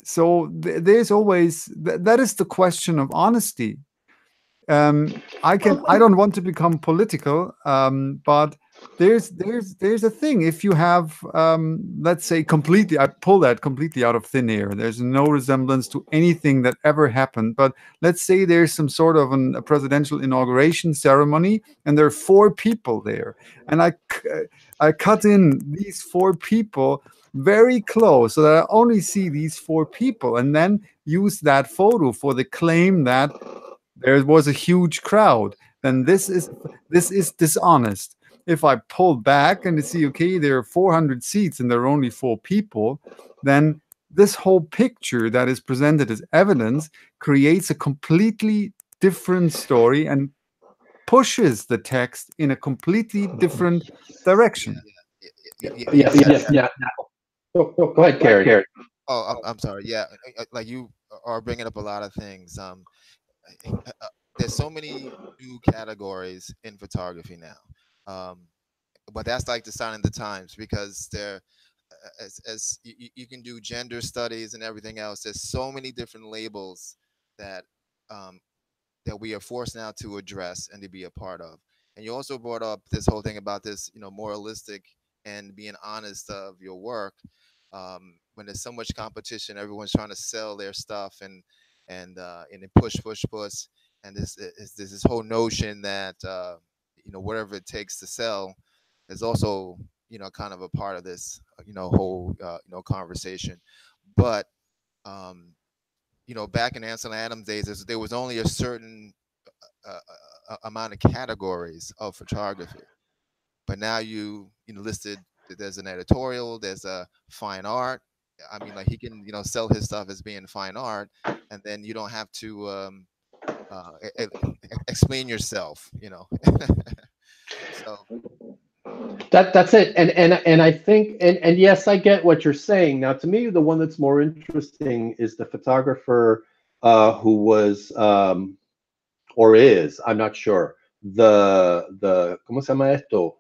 so there's always that is the question of honesty. I don't want to become political, but there's a thing. If you have, let's say, completely, I pull that completely out of thin air. There's no resemblance to anything that ever happened. But let's say there's some sort of a presidential inauguration ceremony, and there are 4 people there, and I cut in these 4 people very close so that I only see these 4 people, and then use that photo for the claim that there was a huge crowd, then this is dishonest. If I pull back and see, okay, there are 400 seats and there are only 4 people, then this whole picture that is presented as evidence creates a completely different story and pushes the text in a completely different direction. Yeah. Go ahead, Kerry. Oh, I'm sorry. Yeah, like you are bringing up a lot of things. There's so many new categories in photography now, but that's like the sign of the times, because there, as you can do gender studies and everything else. There's so many different labels that um, that we are forced now to address and to be a part of. And you also brought up this whole thing about this, moralistic and being honest of your work. When there's so much competition, everyone's trying to sell their stuff, and then push, and there's this whole notion that whatever it takes to sell is also kind of a part of this whole conversation. But back in Ansel and Adams days, there was only a certain amount of categories of photography. But now you listed that there's an editorial, there's a fine art. I mean, like, he can sell his stuff as being fine art, and then you don't have to explain yourself. So That's it. And I think, and yes, I get what you're saying. Now, to me, the one that's more interesting is the photographer who was or is, I'm not sure, the ¿cómo se llama esto?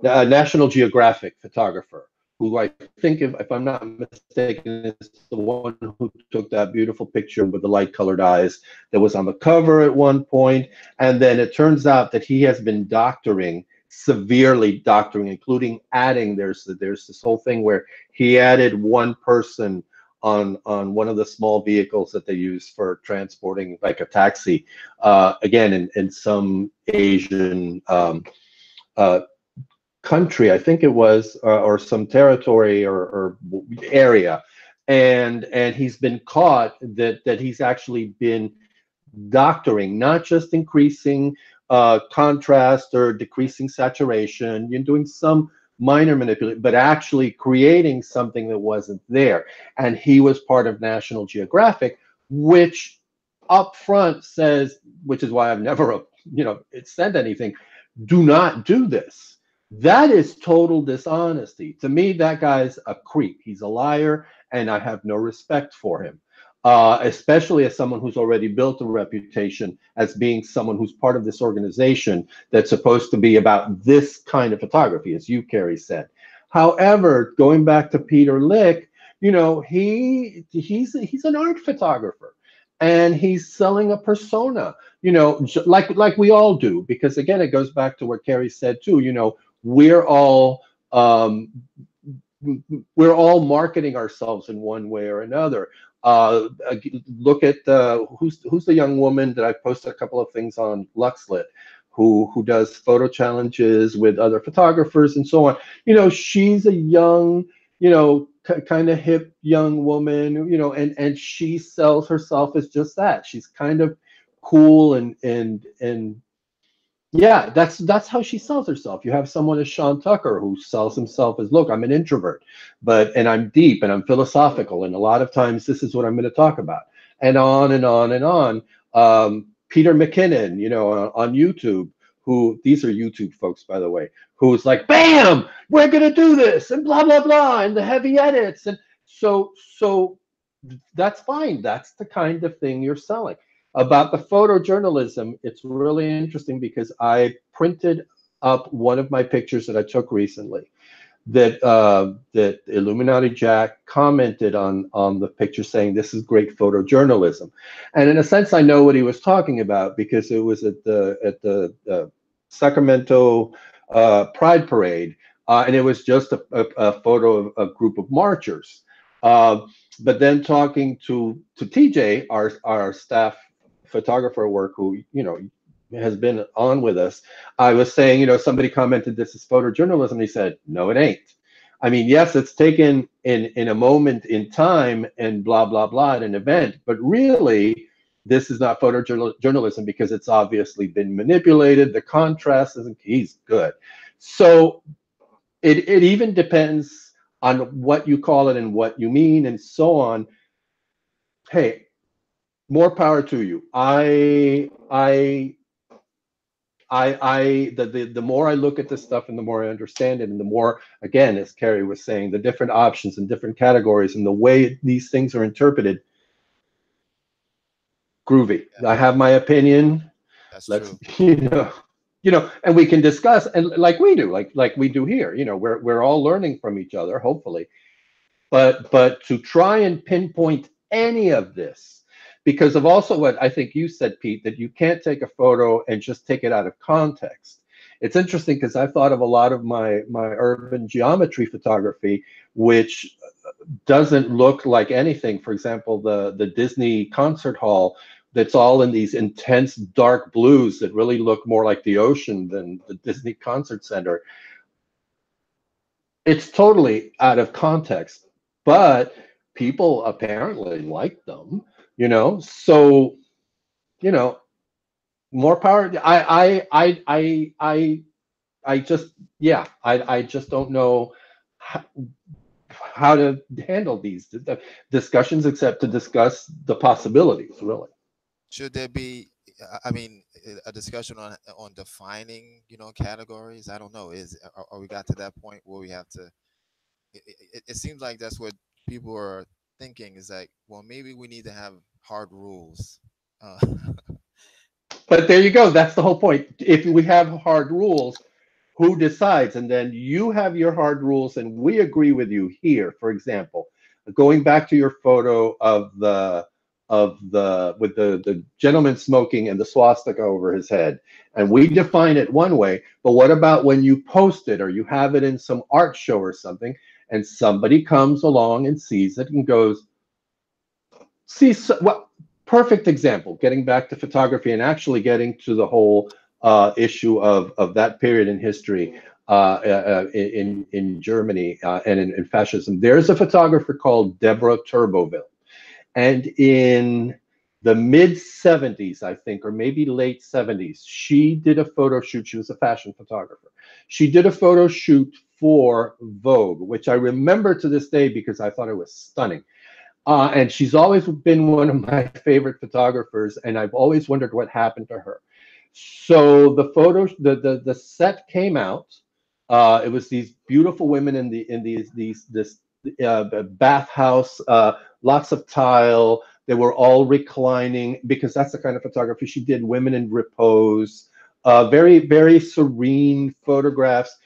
The National Geographic photographer, who I think, if I'm not mistaken, is the one who took that beautiful picture with the light colored eyes that was on the cover at one point. And then it turns out that he has been doctoring, severely doctoring, including adding, there's this whole thing where he added one person on one of the small vehicles that they use for transporting, like a taxi, again, in some Asian country, I think it was, or some territory or area, and he's been caught that he's actually been doctoring, not just increasing contrast or decreasing saturation, you're doing some minor manipulation, but actually creating something that wasn't there. And he was part of National Geographic, which up front says, which is why I've never said anything, do not do this. That is total dishonesty. To me, that guy's a creep. He's a liar, and I have no respect for him, especially as someone who's already built a reputation as being someone who's part of this organization that's supposed to be about this kind of photography, as you, Kerry, said. However, going back to Peter Lick, he's an art photographer, and he's selling a persona, like we all do, because again, it goes back to what Kerry said too. We're all marketing ourselves in one way or another. Look at who's the young woman that I posted a couple of things on Luxlit, who does photo challenges with other photographers and so on. She's a young, kind of hip young woman, and she sells herself as just that. She's kind of cool and yeah, that's how she sells herself. You have someone as Sean Tucker who sells himself as, look, I'm an introvert, and I'm deep and I'm philosophical, and a lot of times this is what I'm going to talk about, and on and on and on. Peter McKinnon, on YouTube, who, these are YouTube folks, by the way, who's like, bam, we're going to do this, and blah, blah, blah, and the heavy edits. And so that's fine. That's the kind of thing you're selling. About the photojournalism, it's really interesting because I printed up one of my pictures that I took recently. that Illuminati Jack commented on the picture saying this is great photojournalism, and in a sense I know what he was talking about because it was at the Sacramento Pride Parade, and it was just a photo of a group of marchers. But then talking to TJ, our staff photographer work, who has been on with us, I was saying, somebody commented this is photojournalism. And he said, no, it ain't. I mean, yes, it's taken in a moment in time and blah, blah, blah at an event, but really this is not photojournalism because it's obviously been manipulated. The contrast isn't, he's good. So it even depends on what you call it and what you mean and so on. Hey, more power to you. The more I look at this stuff and the more I understand it, and the more, again, as Kerry was saying, the different options and different categories and the way these things are interpreted, groovy. I have my opinion. That's true. And we can discuss, and like we do, like we do here. We're all learning from each other, hopefully. But to try and pinpoint any of this, because of also what I think you said, Pete, that you can't take a photo and just take it out of context. It's interesting because I thought of a lot of my urban geometry photography, which doesn't look like anything. For example, the Disney concert hall, that's all in these intense dark blues that really look more like the ocean than the Disney Concert Center. It's totally out of context, but people apparently like them, so more power. I just don't know how to handle these discussions except to discuss the possibilities, really. Should there be, I mean, a discussion on defining, categories? I don't know. Are we got to that point where we have to? It seems like that's what people are thinking. Is like, well, maybe we need to have hard rules. But there you go. That's the whole point. If we have hard rules, who decides? And then you have your hard rules, and we agree with you here. For example, going back to your photo of the with the gentleman smoking and the swastika over his head, and we define it one way. But what about when you post it or you have it in some art show or something, and somebody comes along and sees it and goes, see, what? Perfect example, getting back to photography and actually getting to the whole issue of that period in history in Germany and in fascism. There's a photographer called Deborah Turboville. And in the mid 70s, I think, or maybe late 70s, she did a photo shoot. She was a fashion photographer. She did a photo shoot for Vogue, which I remember to this day because I thought it was stunning. And she's always been one of my favorite photographers, and I've always wondered what happened to her. So the photo, the set came out. It was these beautiful women in this bathhouse, lots of tile. They were all reclining because that's the kind of photography she did. Women in repose, very, very serene photographs.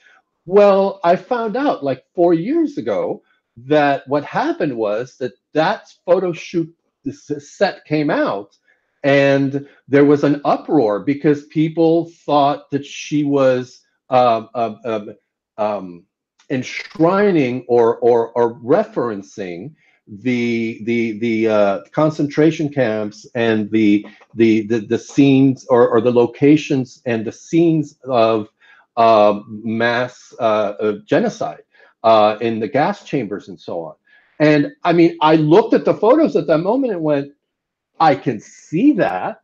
Well, I found out like 4 years ago that what happened was that photo shoot, this set came out, and there was an uproar because people thought that she was enshrining or referencing the concentration camps and the scenes or the locations and the scenes of mass genocide in the gas chambers and so on. And I mean, I looked at the photos at that moment and went, I can see that,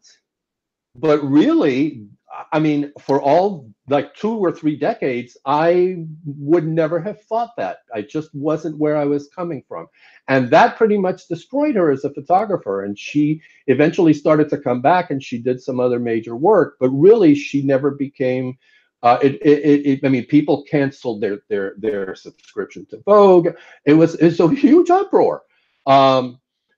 but really, I mean, for all like 2 or 3 decades, I would never have thought that. I just wasn't where I was coming from. And that pretty much destroyed her as a photographer. And she eventually started to come back and she did some other major work, but really she never became, I mean, people canceled their subscription to Vogue. It's a huge uproar.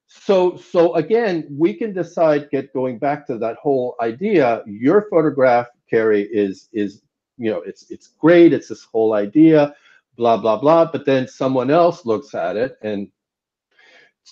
So again, we can decide, going back to that whole idea, your photograph, Kerry, is it's great. It's this whole idea, blah blah blah, but then someone else looks at it, and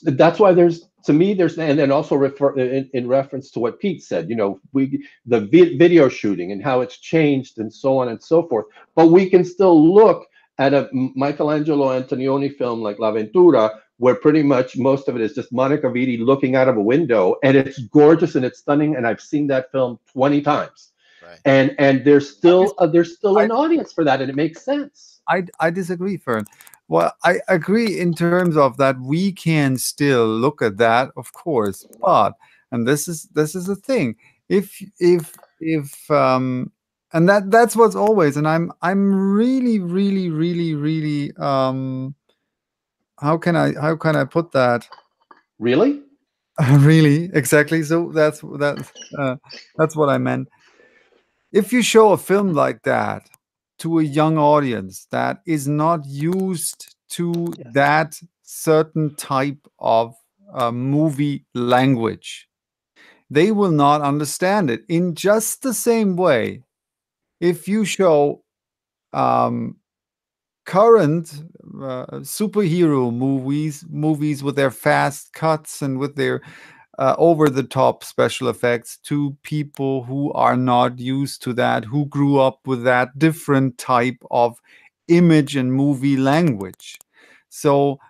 that's why there's, to me, there's, and then also refer in reference to what Pete said, the video shooting and how it's changed and so on and so forth. But we can still look at a Michelangelo Antonioni film like La Ventura, where pretty much most of it is just Monica Vitti looking out of a window, and it's gorgeous and it's stunning, and I've seen that film 20 times. Right. And there's still an audience for that, and it makes sense. I disagree, Fern. Well, I agree in terms of that we can still look at that, of course, but, and this is the thing, if and that's what's always, and I'm really really really really how can I put that? Really? Really, exactly. So that's what I meant. If you show a film like that to a young audience that is not used to that certain type of movie language, they will not understand it. In just the same way, if you show current superhero movies with their fast cuts and with their over-the-top special effects to people who are not used to that, who grew up with that different type of image and movie language. So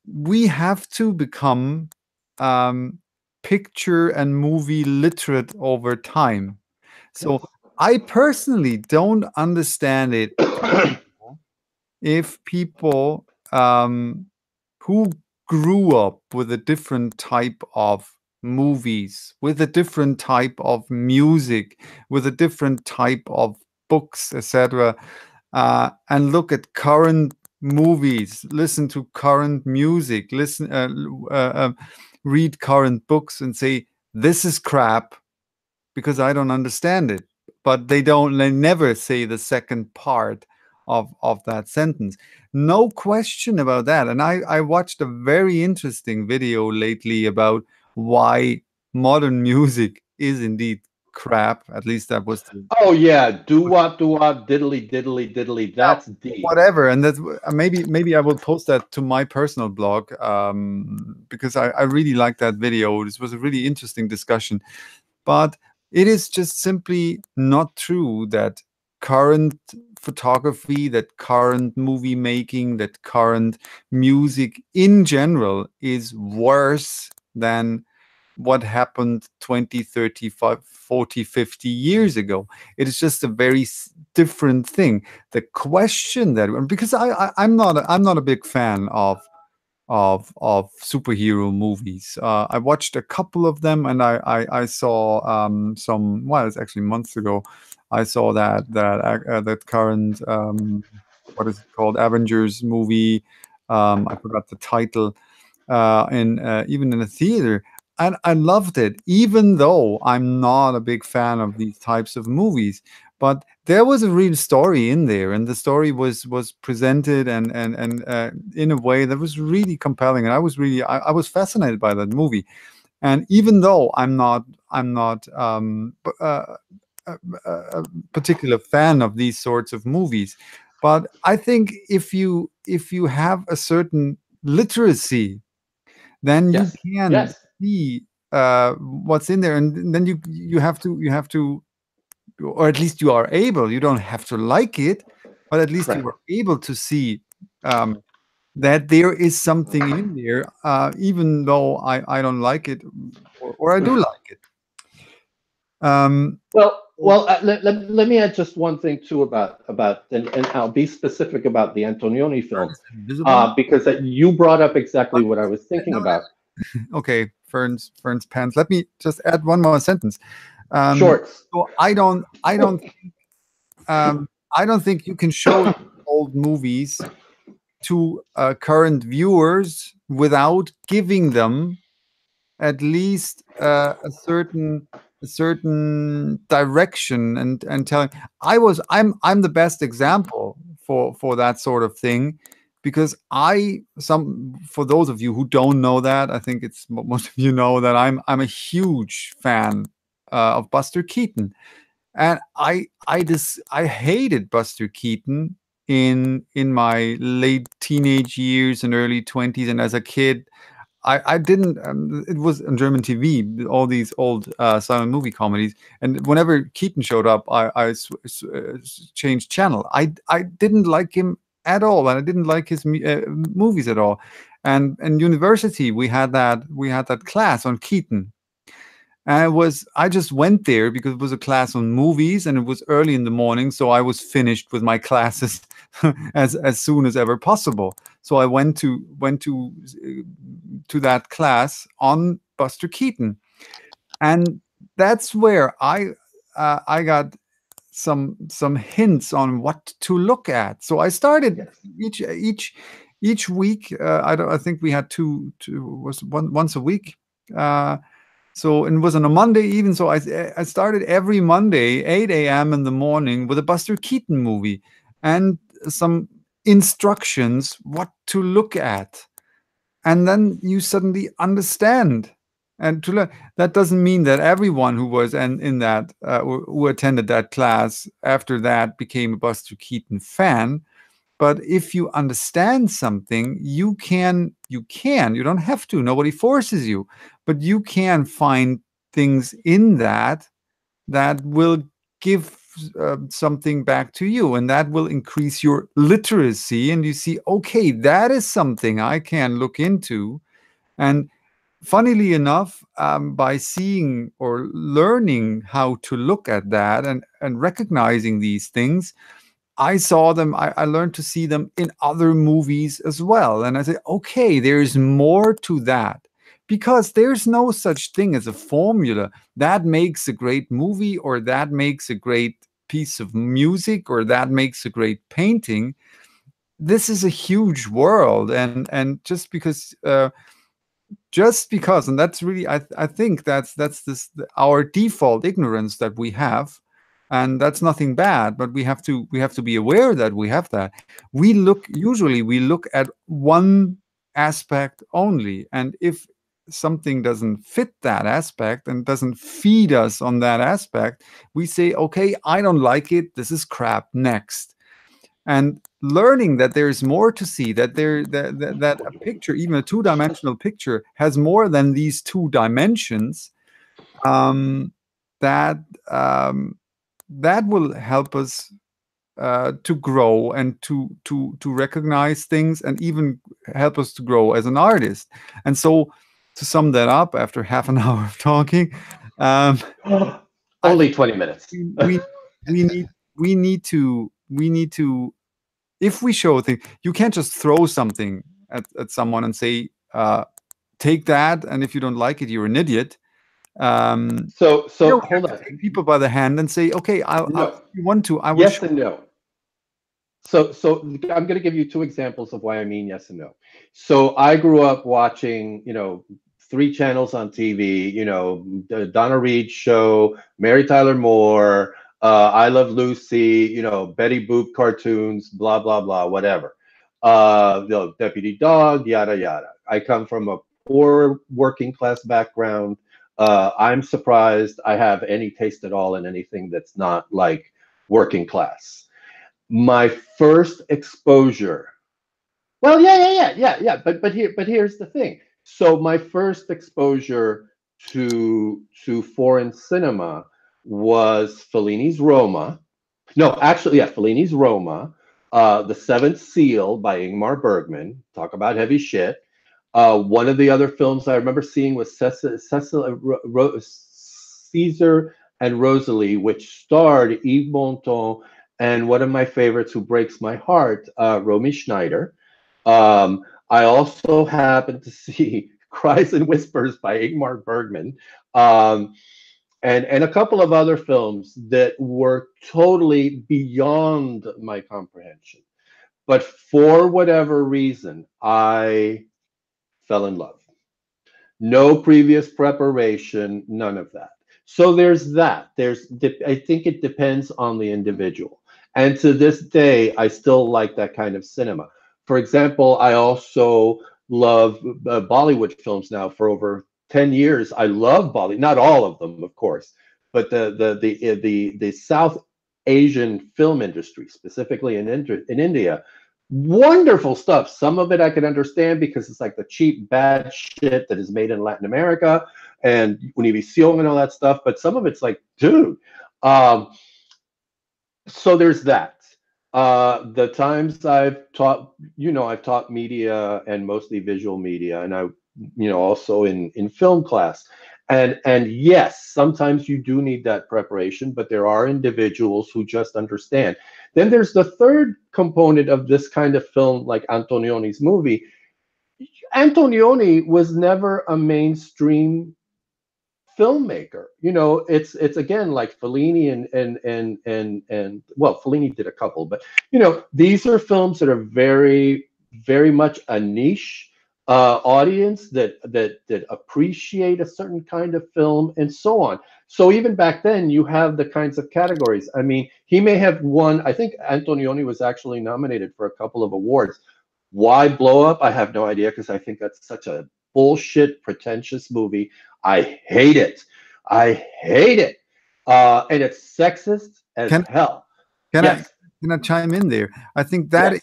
we have to become picture and movie literate over time. So I personally don't understand it if people who grew up with a different type of movies, with a different type of music, with a different type of books, etc., and look at current movies, listen to current music, read current books, and say this is crap because I don't understand it. But they never say the second part of that sentence. No question about that. And I watched a very interesting video lately about why modern music is indeed crap. At least that was the, Oh yeah, doo-wop, doo-wop, diddly, diddly, diddly. That's deep. whatever. And that's maybe I will post that to my personal blog because I really liked that video. This was a really interesting discussion. But it is just simply not true that current photography, that current movie making, that current music in general is worse than what happened 20, 30, 40, 50 years ago. It is just a very different thing. The question that, because I'm not a big fan of superhero movies. I watched a couple of them, and I saw some. Well, it's actually months ago. I saw that current what is it called, Avengers movie. I forgot the title. Even in a theater, and I loved it, even though I'm not a big fan of these types of movies. But there was a real story in there, and the story was presented and in a way that was really compelling, and I was fascinated by that movie. And even though I'm not a particular fan of these sorts of movies, but I think if you have a certain literacy, then you can see what's in there, and then you have to, or at least you are able. You don't have to like it, but at least you are able to see that there is something in there, even though I don't like it, or I do like it. Let me add just one thing too about and I'll be specific about the Antonioni film, because you brought up exactly what I was thinking about. Okay, Fern's pants. Let me just add one more sentence. Shorts. So I don't think you can show old movies to current viewers without giving them at least a certain direction and telling. I'm the best example for that sort of thing, because for those of you who don't know that, I think it's most of you know that I'm a huge fan of Buster Keaton, and I hated Buster Keaton in my late teenage years and early 20s, and as a kid, I didn't. It was on German TV, all these old silent movie comedies, and whenever Keaton showed up, I changed channel. I didn't like him at all, and I didn't like his movies at all. And in university, we had that class on Keaton, and I just went there because it was a class on movies, and it was early in the morning, so I was finished with my classes as soon as ever possible. So I went to that class on Buster Keaton, and that's where I got some hints on what to look at. So I started each week. I think we had once a week. So it was on a Monday even. So I started every Monday, 8 a.m. in the morning, with a Buster Keaton movie and some instructions what to look at. And then you suddenly understand. And to learn, that doesn't mean that everyone who was in that who attended that class after that became a Buster Keaton fan. But if you understand something, you don't have to, nobody forces you, but you can find things in that will give something back to you, and that will increase your literacy, and you see, okay, that is something I can look into. And funnily enough, by seeing or learning how to look at that and recognizing these things, I saw them, I learned to see them in other movies as well. And I said, okay, there's more to that, because there's no such thing as a formula that makes a great movie, or that makes a great piece of music, or that makes a great painting. This is a huge world. And just because, and that's really, I think that's our default ignorance that we have, and that's nothing bad, but we have to be aware that we have that. Usually we look at one aspect only, and if something doesn't fit that aspect and doesn't feed us on that aspect, we say, okay, I don't like it, this is crap, next. And learning that there's more to see, that a picture, even a two-dimensional picture, has more than these two dimensions, that that will help us to grow and to recognize things, and even help us to grow as an artist. And so, to sum that up, after half an hour of talking, only 20 minutes. we need to, if we show a thing, you can't just throw something at someone and say, take that, and if you don't like it, you're an idiot. So hold on. Take people by the hand and say, okay, if you want to, I will. Yes and no. So I'm going to give you two examples of why I mean yes and no. So I grew up watching, 3 channels on TV, the Donna Reed show, Mary Tyler Moore, I Love Lucy, Betty Boop cartoons, blah, blah, blah, whatever. Deputy Dog, yada, yada. I come from a poor working class background. I'm surprised I have any taste at all in anything that's not like working class. My first exposure, well, yeah. But here's the thing. So my first exposure to foreign cinema was Fellini's Roma. No, actually, yeah, Fellini's Roma, The Seventh Seal by Ingmar Bergman. Talk about heavy shit. One of the other films I remember seeing was Caesar and Rosalie, which starred Yves Montand and one of my favorites who breaks my heart, Romy Schneider. I also happened to see Cries and Whispers by Ingmar Bergman, and a couple of other films that were totally beyond my comprehension. But for whatever reason, I fell in love. No previous preparation, none of that. So there's that. I think it depends on the individual. And to this day, I still like that kind of cinema. For example, I also love Bollywood films now for over 10 years. I love Bollywood, not all of them, of course, but the South Asian film industry, specifically in India. Wonderful stuff. Some of it I can understand because it's like the cheap, bad shit that is made in Latin America and Univision and all that stuff. But some of it's like, dude. So there's that. The times I've taught, I've taught media and mostly visual media, and I, also in film class. And yes, sometimes you do need that preparation, but there are individuals who just understand. Then there's the third component of this kind of film, like Antonioni's movie. Antonioni was never a mainstream filmmaker. It's again like Fellini and well, Fellini did a couple, but these are films that are very, very much a niche audience that appreciate a certain kind of film and so on. So even back then, you have the kinds of categories. I mean, he may have won. I think Antonioni was actually nominated for a couple of awards. Why Blow Up? I have no idea, because I think that's such a bullshit, pretentious movie. I hate it. I hate it. And it's sexist as hell. Can Yes. I chime in there? I think that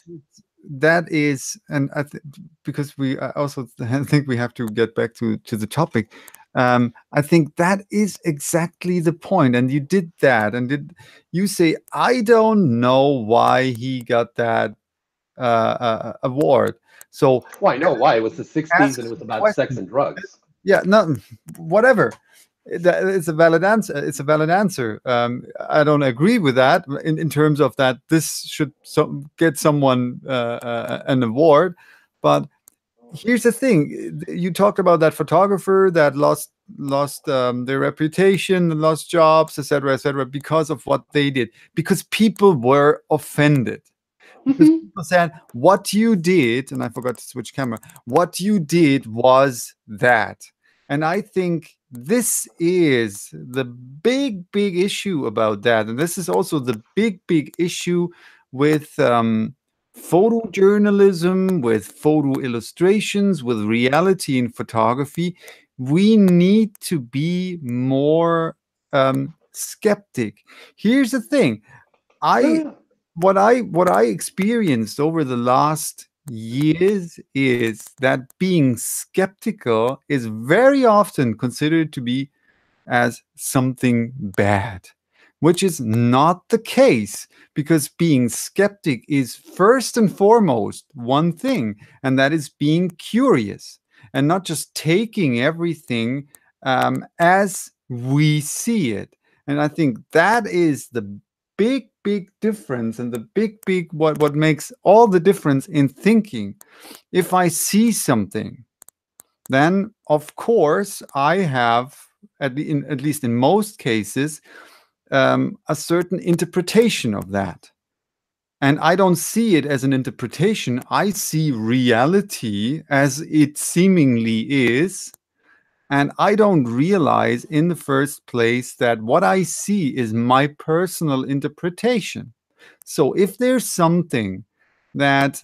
is, and because we also think we have to get back to the topic. I think that is exactly the point. And you did that, and did you say, I don't know why he got that award. So well, I know why. It was the 60s and it was about sex and drugs. Yeah, no, whatever. It's a valid answer. It's a valid answer. I don't agree with that in terms of that this should get someone an award. But here's the thing: you talked about that photographer that lost their reputation, lost jobs, etc., because of what they did, because people were offended. Because people said, what you did, and I forgot to switch camera, what you did was that. And I think this is the big issue about that. And this is also the big issue with photojournalism, with photo illustrations, with reality in photography. We need to be more skeptic. Here's the thing. What I experienced over the last years is that being skeptical is very often considered to be as something bad, which is not the case, because being skeptic is first and foremost one thing, and that is being curious and not just taking everything as we see it. And I think that is the big difference, and the big what makes all the difference in thinking. If I see something, then of course I have, at least in most cases, a certain interpretation of that. And I don't see it as an interpretation. I see reality as it seemingly is. And I don't realize in the first place that what I see is my personal interpretation. So if there's something that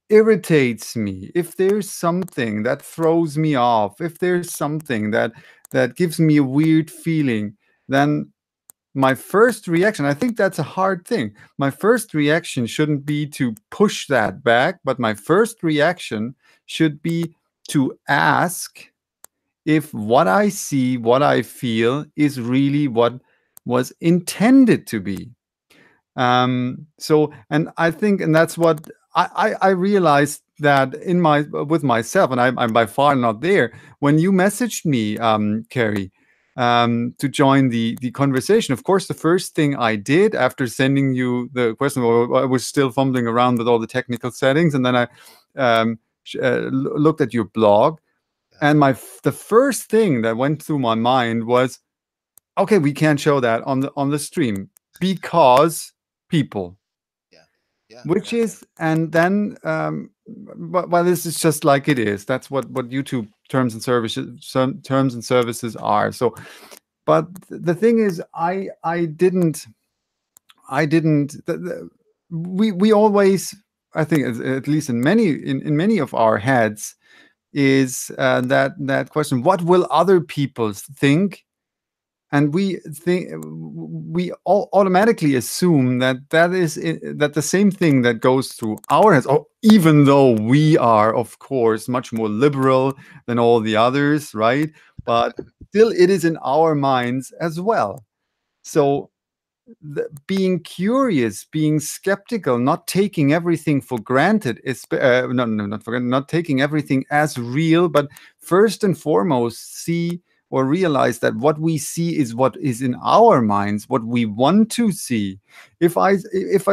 irritates me, if there's something that throws me off, if there's something that gives me a weird feeling, then my first reaction, I think that's a hard thing. My first reaction shouldn't be to push that back, but my first reaction should be to ask if what I see, what I feel is really what was intended to be. So, and I think, and that's what I realized that with myself, and I'm by far not there. When you messaged me, Kerry, to join the conversation, of course, the first thing I did after sending you the question, I was still fumbling around with all the technical settings, and then I looked at your blog, and the first thing that went through my mind was, okay, we can't show that on the stream because people. Which is, and then, well, this is just like it is. That's what YouTube terms and services are. So, but the thing is, we always, I think, at least in many of our heads, is that question: what will other people think? and we think we all automatically assume that that the same thing that goes through our heads, even though we are, of course, much more liberal than all the others, right? But still, it is in our minds as well. So being curious, being skeptical, not taking everything for granted, is not for granted, not taking everything as real, but first and foremost see or realize that what we see is what is in our minds, what we want to see. If I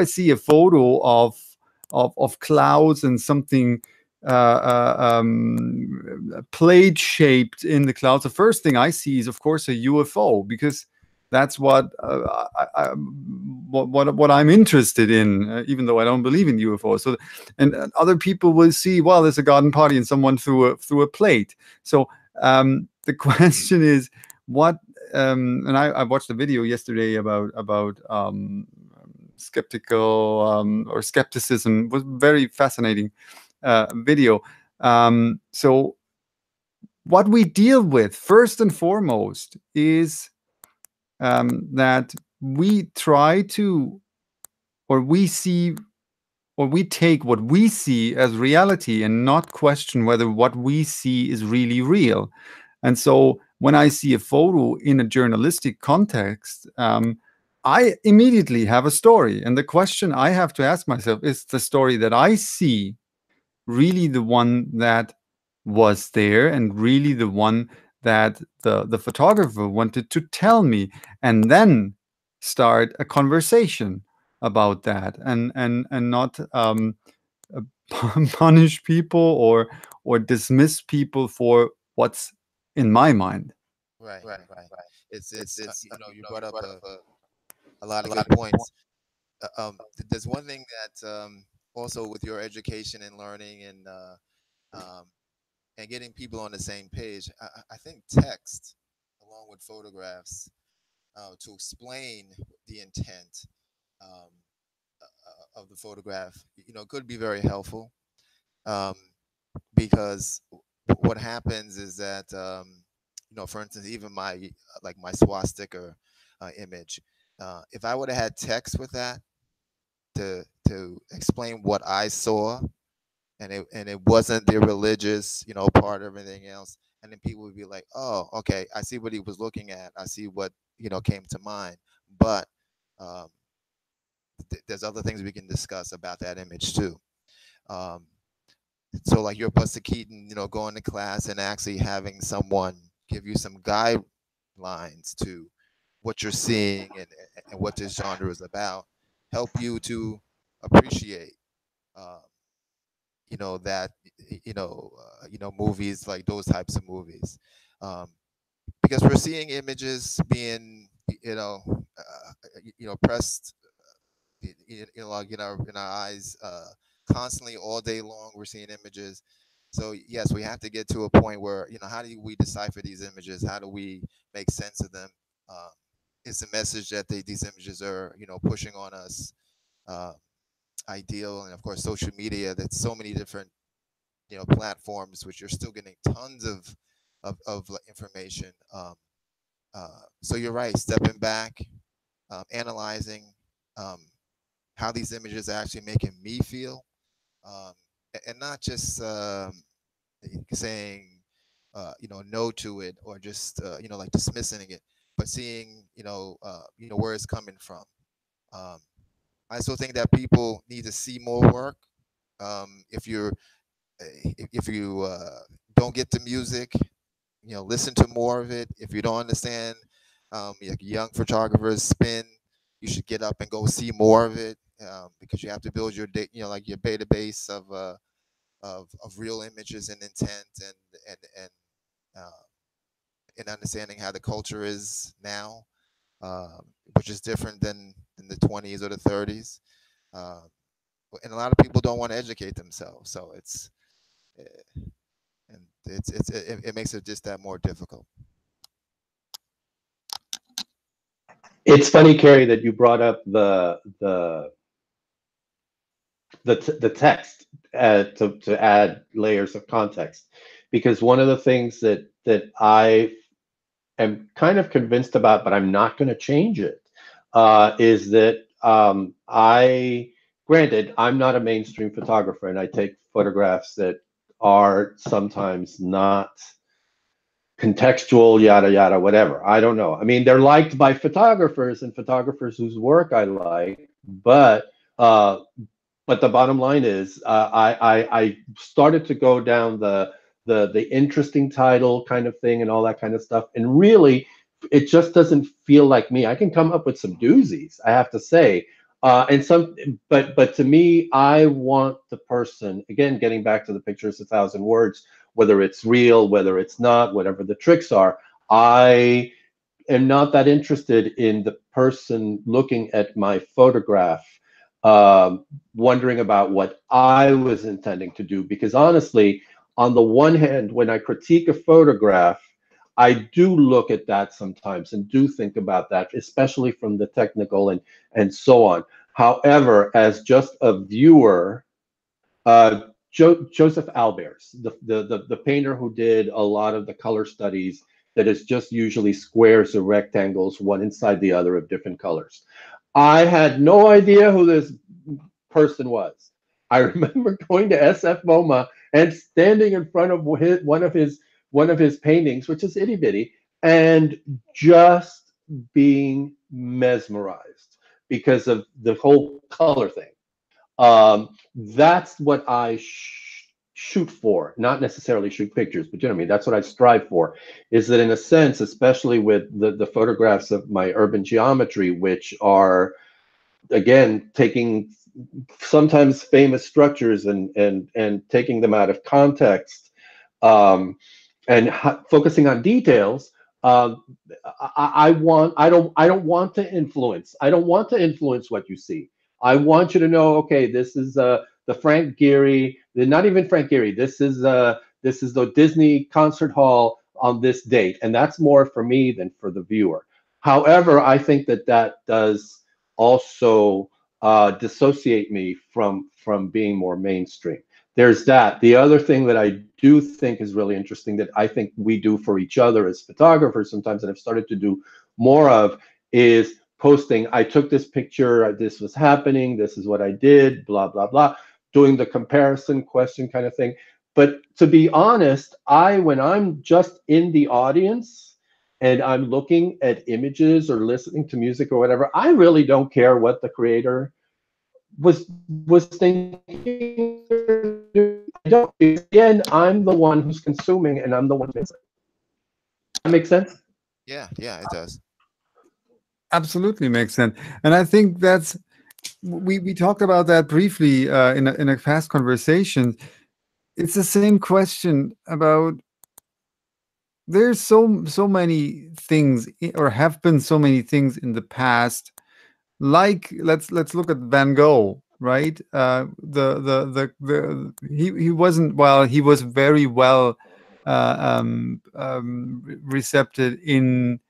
see a photo of clouds and something plate shaped in the clouds, the first thing I see is, of course, a UFO, because that's what what I'm interested in, even though I don't believe in UFOs. So, and other people will see, well, there's a garden party and someone threw a plate. So the question is, what? And I watched a video yesterday about skeptical or skepticism. It was very fascinating video. So what we deal with first and foremost is that we try to, or we see, or we take what we see as reality and not question whether what we see is really real. And so when I see a photo in a journalistic context, I immediately have a story. And the question I have to ask myself is, the story that I see really the one that was there, and really the one that the photographer wanted to tell me? And then start a conversation about that, and not punish people or dismiss people for what's in my mind. Right, right. It's you brought up a lot of good points. There's one thing that also with your education and learning um, and getting people on the same page, I think text along with photographs to explain the intent um, of the photograph, could be very helpful, um, because what happens is that for instance, even my like my swastika image, if I would have had text with that to explain what I saw, and it wasn't the religious part of everything else, and then people would be like, oh, okay, I see what he was looking at, I see what came to mind, but um, there's other things we can discuss about that image too. um, so like your Buster Keaton, going to class and actually having someone give you some guidelines to what you're seeing, and what this genre is about, help you to appreciate uh, that movies, like those types of movies, um, because we're seeing images being pressed like in our eyes constantly all day long. We're seeing images. So yes, we have to get to a point where how do we decipher these images? How do we make sense of them? um, it's a message that these images are pushing on us, uh, ideal. And of course social media, that's so many different platforms, which you're still getting tons of information. So you're right, stepping back, analyzing um, how these images are actually making me feel, um, and not just saying no to it, or just like dismissing it, but seeing where it's coming from. um, I still think that people need to see more work. If you don't get the music, listen to more of it. If you don't understand like young photographers spin, you should get up and go see more of it, because you have to build your like your database of real images and intent, and uh, and understanding how the culture is now, um, which is different than in the 20s or the 30s. Um, and a lot of people don't want to educate themselves, so eh, it makes it just that more difficult. It's funny, Kerry, that you brought up the text to add layers of context, because one of the things that I am kind of convinced about, but I'm not going to change it, is that granted, I'm not a mainstream photographer, and I take photographs that are sometimes not contextual, yada, yada, whatever. I don't know. I mean, they're liked by photographers and photographers whose work I like, but the bottom line is, I started to go down the interesting title kind of thing and all that kind of stuff, and really, it just doesn't feel like me. I can come up with some doozies, I have to say, but to me, I want the person, again, getting back to the picture is 1,000 words, whether it's real, whether it's not, whatever the tricks are. I am not that interested in the person looking at my photograph, wondering about what I was intending to do. Because honestly, on the one hand, when I critique a photograph, I do look at that sometimes and do think about that, especially from the technical and so on. However, as just a viewer, Joseph Albers, the painter who did a lot of the color studies, that is just usually squares or rectangles, one inside the other of different colors. I had no idea who this person was. I remember going to SF MoMA and standing in front of one of his paintings, which is itty bitty, and just being mesmerized because of the whole color thing. That's what I shoot for, not necessarily shoot pictures, but you know what I mean? That's what I strive for, is that in a sense, especially with the photographs of my urban geometry, which are, again, taking sometimes famous structures and taking them out of context, and focusing on details. I don't want to influence. I don't want to influence what you see. I want you to know, okay, this is the Frank Gehry, not even Frank Gehry. This is the Disney concert hall on this date, and that's more for me than for the viewer. However, I think that does also dissociate me from being more mainstream. There's that. The other thing that I do think is really interesting, that I think we do for each other as photographers sometimes, and I've started to do more of, is posting, I took this picture, this was happening, this is what I did, blah, blah, blah, doing the comparison question kind of thing. But to be honest, when I'm just in the audience and I'm looking at images or listening to music or whatever, I really don't care what the creator was thinking. I don't. Again, I'm the one who's consuming, and I'm the one missing. Does that make sense? Yeah, it does. Absolutely makes sense. And I think that's, we talked about that briefly in a past conversation. It's the same question about, there's so many things, or have been so many things in the past. Like, let's look at Van Gogh, right? He wasn't, well, he was very well recepted in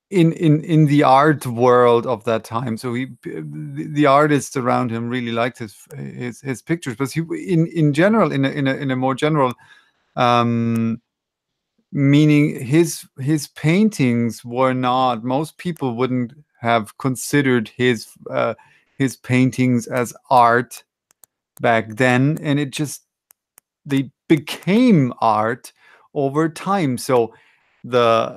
the art world of that time. So the artists around him really liked his pictures. But he, in general, in a more general meaning, his paintings were not, most people wouldn't have considered his paintings as art back then, and they became art over time. So the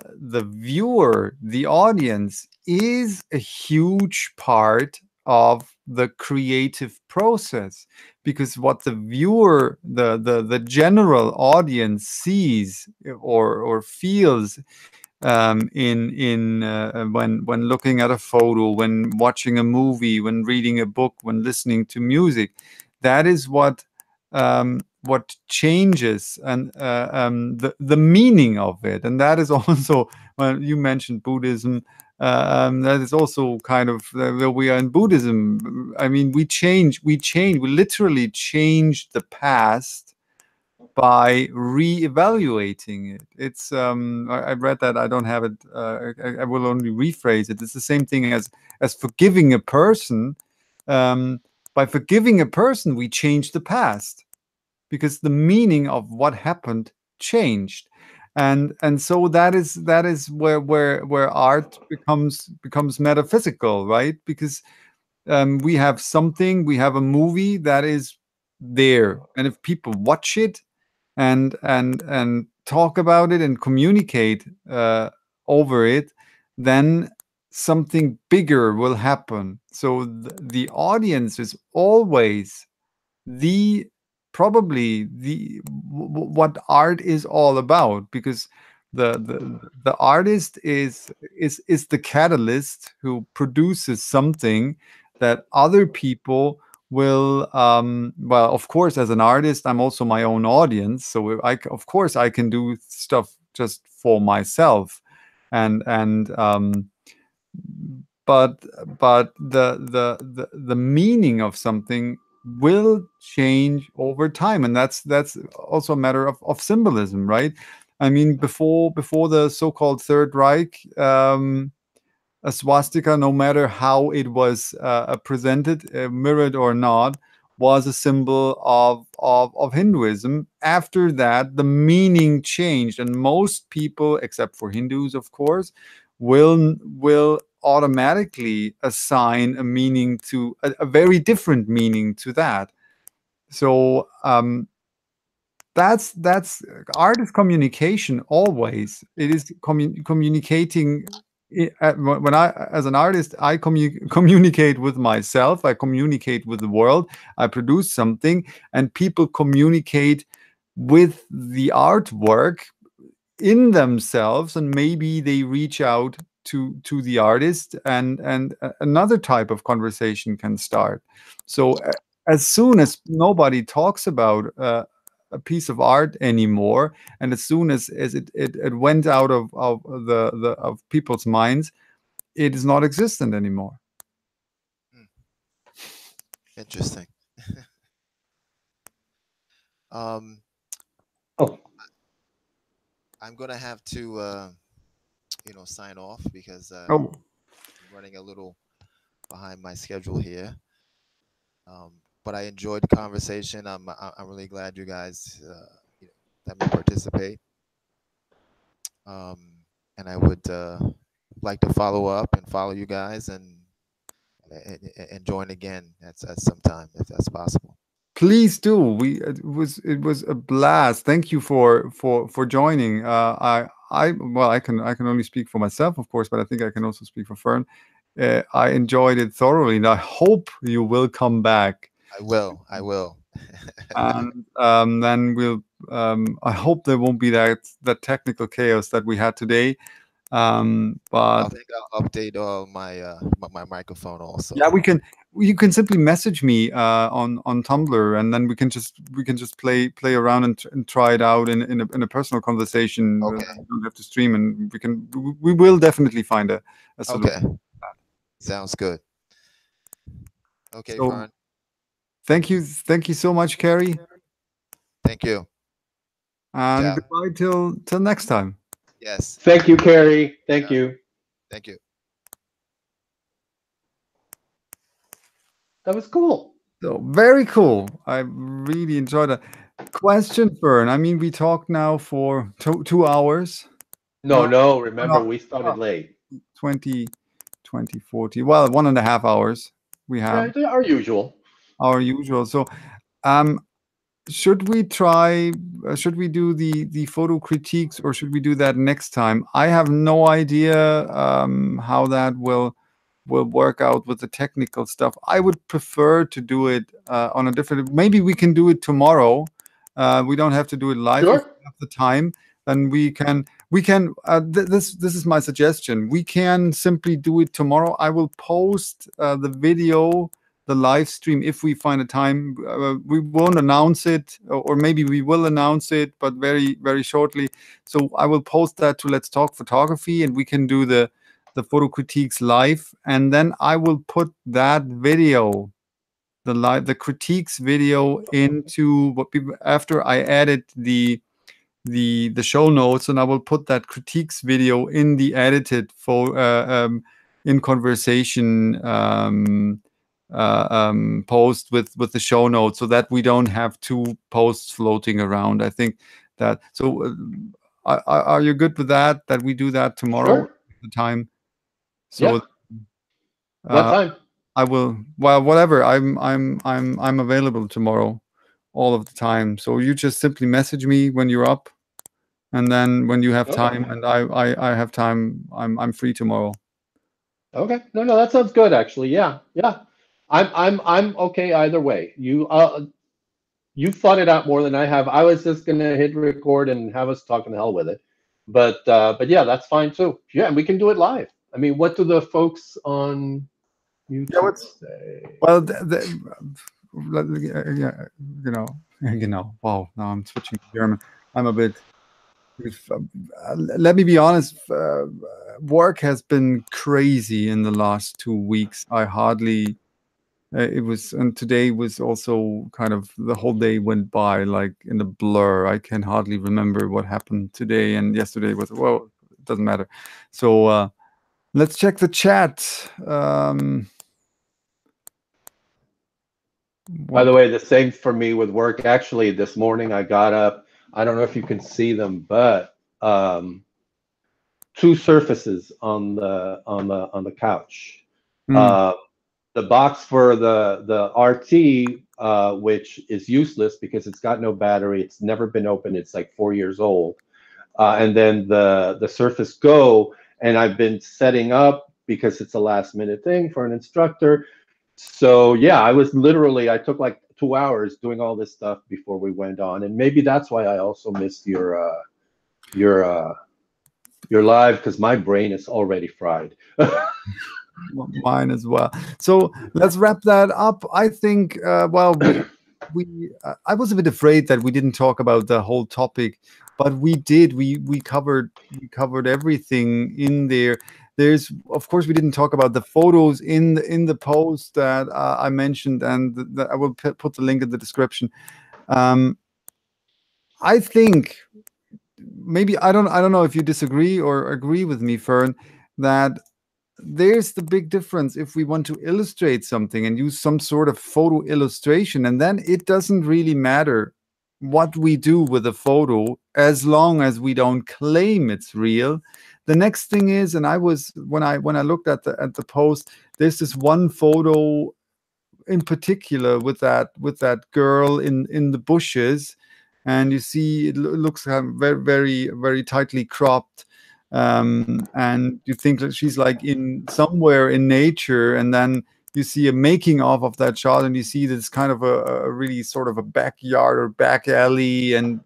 viewer, the audience, is a huge part of the creative process, because what the viewer, the general audience sees or feels when looking at a photo, when watching a movie, when reading a book, when listening to music, that is what changes, and the meaning of it. And that is also, well, you mentioned Buddhism. That is also kind of where we are in Buddhism. I mean, we literally change the past by re-evaluating it. It's I read that, I don't have it, I will only rephrase it. It's the same thing as forgiving a person. By forgiving a person, we change the past, because the meaning of what happened changed. and so that is where art becomes metaphysical, right? Because we have something, we have a movie that is there, and if people watch it and talk about it and communicate over it, then something bigger will happen. So the audience is always the probably what art is all about, because the artist is the catalyst who produces something that other people will well, of course, as an artist I'm also my own audience, so of course I can do stuff just for myself, and but the meaning of something will change over time, and that's also a matter of symbolism, right? I mean, before the so-called Third Reich, a swastika, no matter how it was presented, mirrored or not, was a symbol of Hinduism. After that, the meaning changed, and most people, except for Hindus, of course, will automatically assign a meaning to a very different meaning to that. So that's art is communication. Always it is communicating. When I, as an artist, I communicate with myself, I communicate with the world, I produce something, and people communicate with the artwork in themselves, and maybe they reach out to the artist, and another type of conversation can start. So as soon as nobody talks about a piece of art anymore, and as soon as it went out of the of people's minds, it is not existent anymore. Interesting. Oh, I'm gonna have to sign off because Oh, I'm running a little behind my schedule here. But I enjoyed the conversation. I'm really glad you guys let me participate. Um, and I would like to follow up and follow you guys and join again at some time if that's possible. please do. It was a blast. Thank you for joining. I well, I can only speak for myself, of course, but I think I can also speak for Fern. I enjoyed it thoroughly, and I hope you will come back. I will. I will. And then we'll. I hope there won't be that technical chaos that we had today. I But think I'll update all my microphone also. yeah, you can simply message me on Tumblr, and then we can just play around and try it out in a personal conversation. Okay. You don't have to stream, and we will definitely find a solution. Okay. Sounds good. Okay, So Fern. thank you so much, Kerry, Thank you. and Ciao. goodbye till next time. Yes. thank you, Kerry. Thank you. Thank you. That was cool. So very cool. I really enjoyed that. Question, Fern. I mean, we talked now for 2 hours. No, remember, no. we started late. 20, 40. Well, 1.5 hours we have, Yeah, our usual. our usual. So, um, should we try? Should we do the photo critiques, or should we do that next time? I have no idea how that will work out with the technical stuff. I would prefer to do it on a different. Maybe we can do it tomorrow. We don't have to do it live. If Sure. we have the time, then we can this is my suggestion. We can simply do it tomorrow. I will post the video, the live stream, if we find a time. We won't announce it, or maybe we will announce it, but very, very shortly. So I will post that to Let's Talk Photography, and we can do the photo critiques live, and then I will put that video, the critiques video, into what people, after I added the show notes, and I will put that critiques video in the edited InConversation post with the show notes, so that we don't have two posts floating around. I think that so. are you good with that? That we do that tomorrow, Sure. the time? Yeah. So What time? I will. Well, whatever. I'm available tomorrow, all of the time. So you just simply message me when you're up, and then when you have Okay. time, and I have time. I'm free tomorrow. Okay. No, that sounds good actually. Yeah. Yeah. I'm okay either way. You thought it out more than I have. I was just gonna hit record and have us talking the hell with it. But yeah, that's fine too. Yeah, and we can do it live. I mean, what do the folks on Yeah. YouTube say? Well, yeah, Wow. Now I'm switching to German. I'm a bit. Let me be honest. Work has been crazy in the last 2 weeks. I hardly. It was, and today was also kind of, the whole day went by like in a blur. I can hardly remember what happened today, and yesterday was, well, it doesn't matter. So let's check the chat. By the way, the same for me with work. Actually, this morning I got up. I don't know if you can see them, but two surfaces on the couch. Mm. The box for the RT, which is useless because it's got no battery. It's never been opened. It's like 4 years old. And then the Surface Go, and I've been setting up because it's a last minute thing for an instructor. So yeah, I took like 2 hours doing all this stuff before we went on, and maybe that's why I also missed your live, because my brain is already fried. Mine as well. So let's wrap that up. I think, well, I was a bit afraid that we didn't talk about the whole topic, but we did. We covered everything in there. There's, of course, we didn't talk about the photos in the post that I mentioned, and I will put the link in the description. I think, maybe, I don't know if you disagree or agree with me, Fern, that there's the big difference. If we want to illustrate something and use some sort of photo illustration, and then it doesn't really matter what we do with a photo as long as we don't claim it's real. The next thing is, and I was, when I looked at the post, there's this one photo in particular with that girl in the bushes, and you see it looks very, very, very tightly cropped, and you think that she's like in somewhere in nature, and then you see a making of that shot, and you see this kind of a really sort of a backyard or back alley, and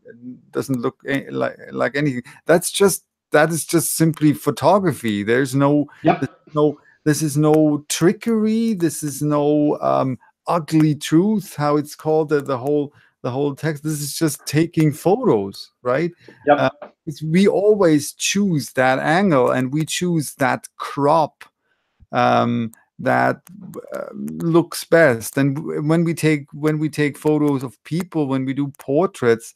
doesn't look like anything. That is just simply photography. There's no Yep. no this is no trickery. This is no ugly truth, how it's called, the whole text. This is just taking photos, right? Yep. We always choose that angle, and we choose that crop that looks best. And when we take photos of people, when we do portraits,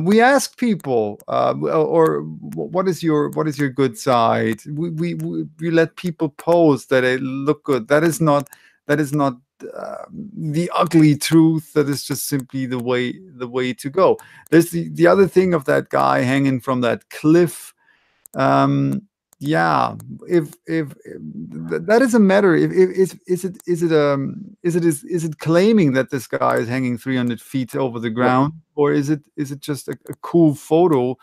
we ask people, or what is your good side? We let people pose that they look good. That is not the ugly truth. That is just simply the way to go. There's the other thing of that guy hanging from that cliff. Yeah, if that is a matter. If is it claiming that this guy is hanging 300 feet over the ground, or is it just a cool photo?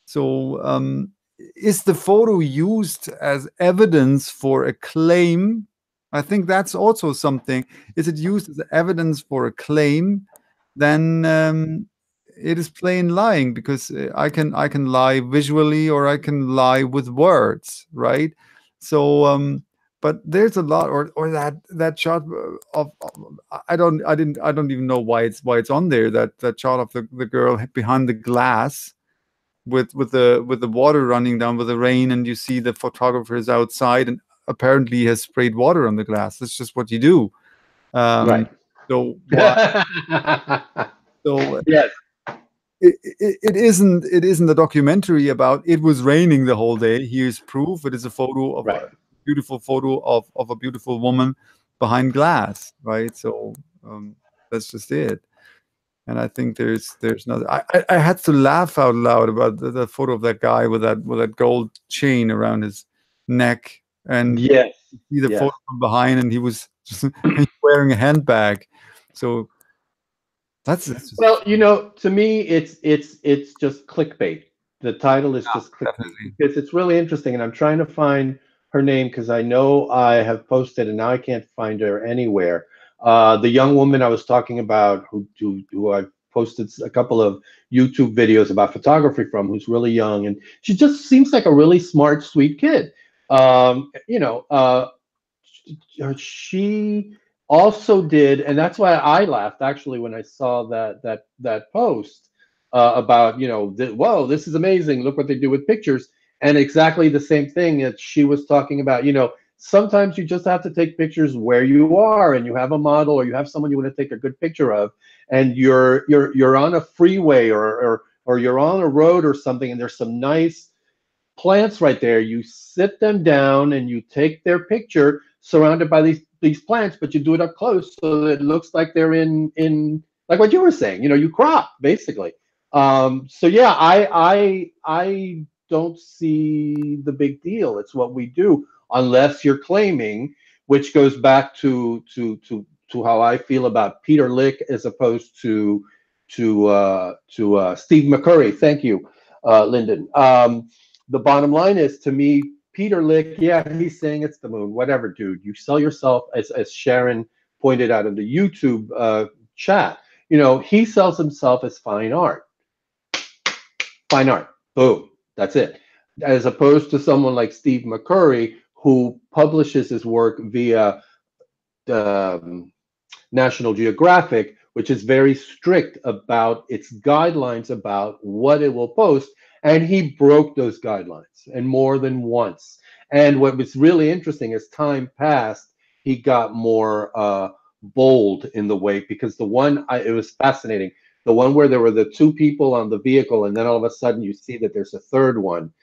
So is the photo used as evidence for a claim? I think that's also something. Is it used as evidence for a claim? Then it is plain lying, because I can lie visually, or I can lie with words, right? So but there's a lot, or that shot of I don't even know why it's on there, that shot of the girl behind the glass with the water running down, with the rain, and you see the photographers outside, and apparently he has sprayed water on the glass. That's just what you do. Right. So why? So Yes. it isn't a documentary about it was raining the whole day. Here's proof. It is a photo of Right. a beautiful photo of a beautiful woman behind glass, right? So that's just it. And I think there's nothing. I had to laugh out loud about the photo of that guy with that gold chain around his neck, and Yes, see the yes. photo from behind, and he was just wearing a handbag. So that's just Well, to me, it's just clickbait. The title is just clickbait definitely because it's really interesting, and I'm trying to find her name because I know I have posted, and now I can't find her anywhere. The young woman I was talking about, who I posted a couple of YouTube videos about photography from, who's really young, and she just seems like a really smart, sweet kid. She also did, and that's why I laughed actually when I saw that post about whoa, this is amazing, look what they do with pictures, and exactly the same thing that she was talking about. Sometimes you just have to take pictures where you are, and you have a model or you have someone you want to take a good picture of, and you're on a freeway or you're on a road or something, and there's some nice plants right there. You sit them down and you take their picture surrounded by these plants, but you do it up close so that it looks like they're in like what you were saying. You crop basically. So yeah, I don't see the big deal. It's what we do, unless you're claiming, which goes back to how I feel about Peter Lick as opposed to Steve McCurry. Thank you, Lyndon. The bottom line is, to me, Peter Lick, yeah, he's saying it's the moon, whatever, dude. You sell yourself, as Sharon pointed out in the YouTube chat. He sells himself as fine art. Fine art. Boom. That's it. As opposed to someone like Steve McCurry, who publishes his work via National Geographic, which is very strict about its guidelines about what it will post. And he broke those guidelines, and more than once. And what was really interesting, as time passed, he got more bold in the way, because it was fascinating. The one where there were the two people on the vehicle, and then all of a sudden you see that there's a third one.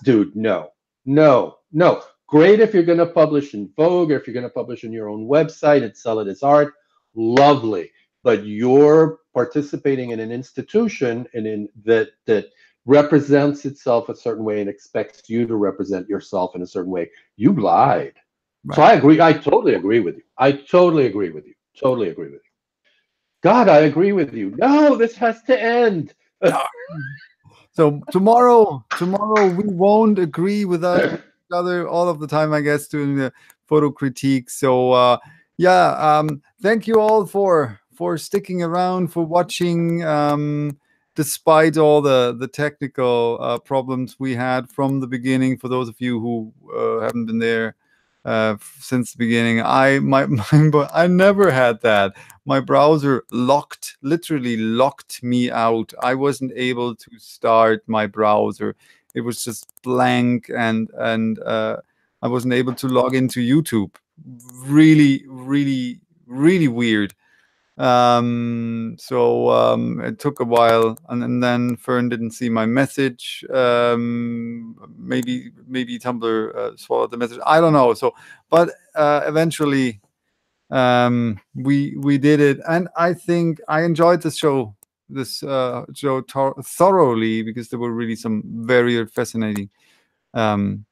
Dude, no, no, no. Great if you're going to publish in Vogue, or if you're going to publish in your own website and sell it as art. Lovely. But you're participating in an institution that represents itself a certain way and expects you to represent yourself in a certain way. You lied. right. So I agree. I totally agree with you. I totally agree with you. Totally agree with you. God, I agree with you. No, this has to end. So tomorrow we won't agree with each other all of the time, I guess, doing the photo critique. So yeah, thank you all for sticking around, for watching, despite all the technical problems we had from the beginning. For those of you who haven't been there since the beginning, I never had that. My browser literally locked me out. I wasn't able to start my browser. It was just blank, and I wasn't able to log into YouTube. Really, really, really weird. So it took a while, and then Fern didn't see my message. Maybe Tumblr swallowed the message. I don't know. But eventually we did it, and I think I enjoyed this show thoroughly, because there were really some very fascinating I'm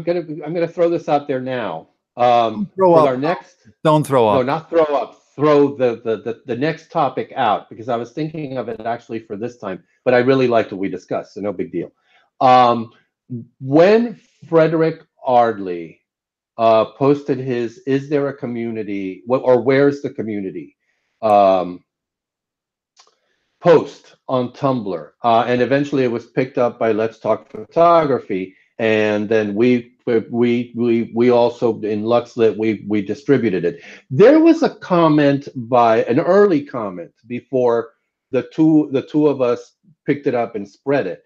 gonna throw this out there now. throw For up. our next Don't throw No, up. not throw up. Throw the next topic out, because I was thinking of it actually for this time, but I really liked what we discussed, so no big deal. When Frederick Ardley posted his "Is there a community?" or "Where's the community?" Post on Tumblr, and eventually it was picked up by Let's Talk Photography, and then we also in LuxLit we distributed it. There was a comment, by an early comment before the two of us picked it up and spread it.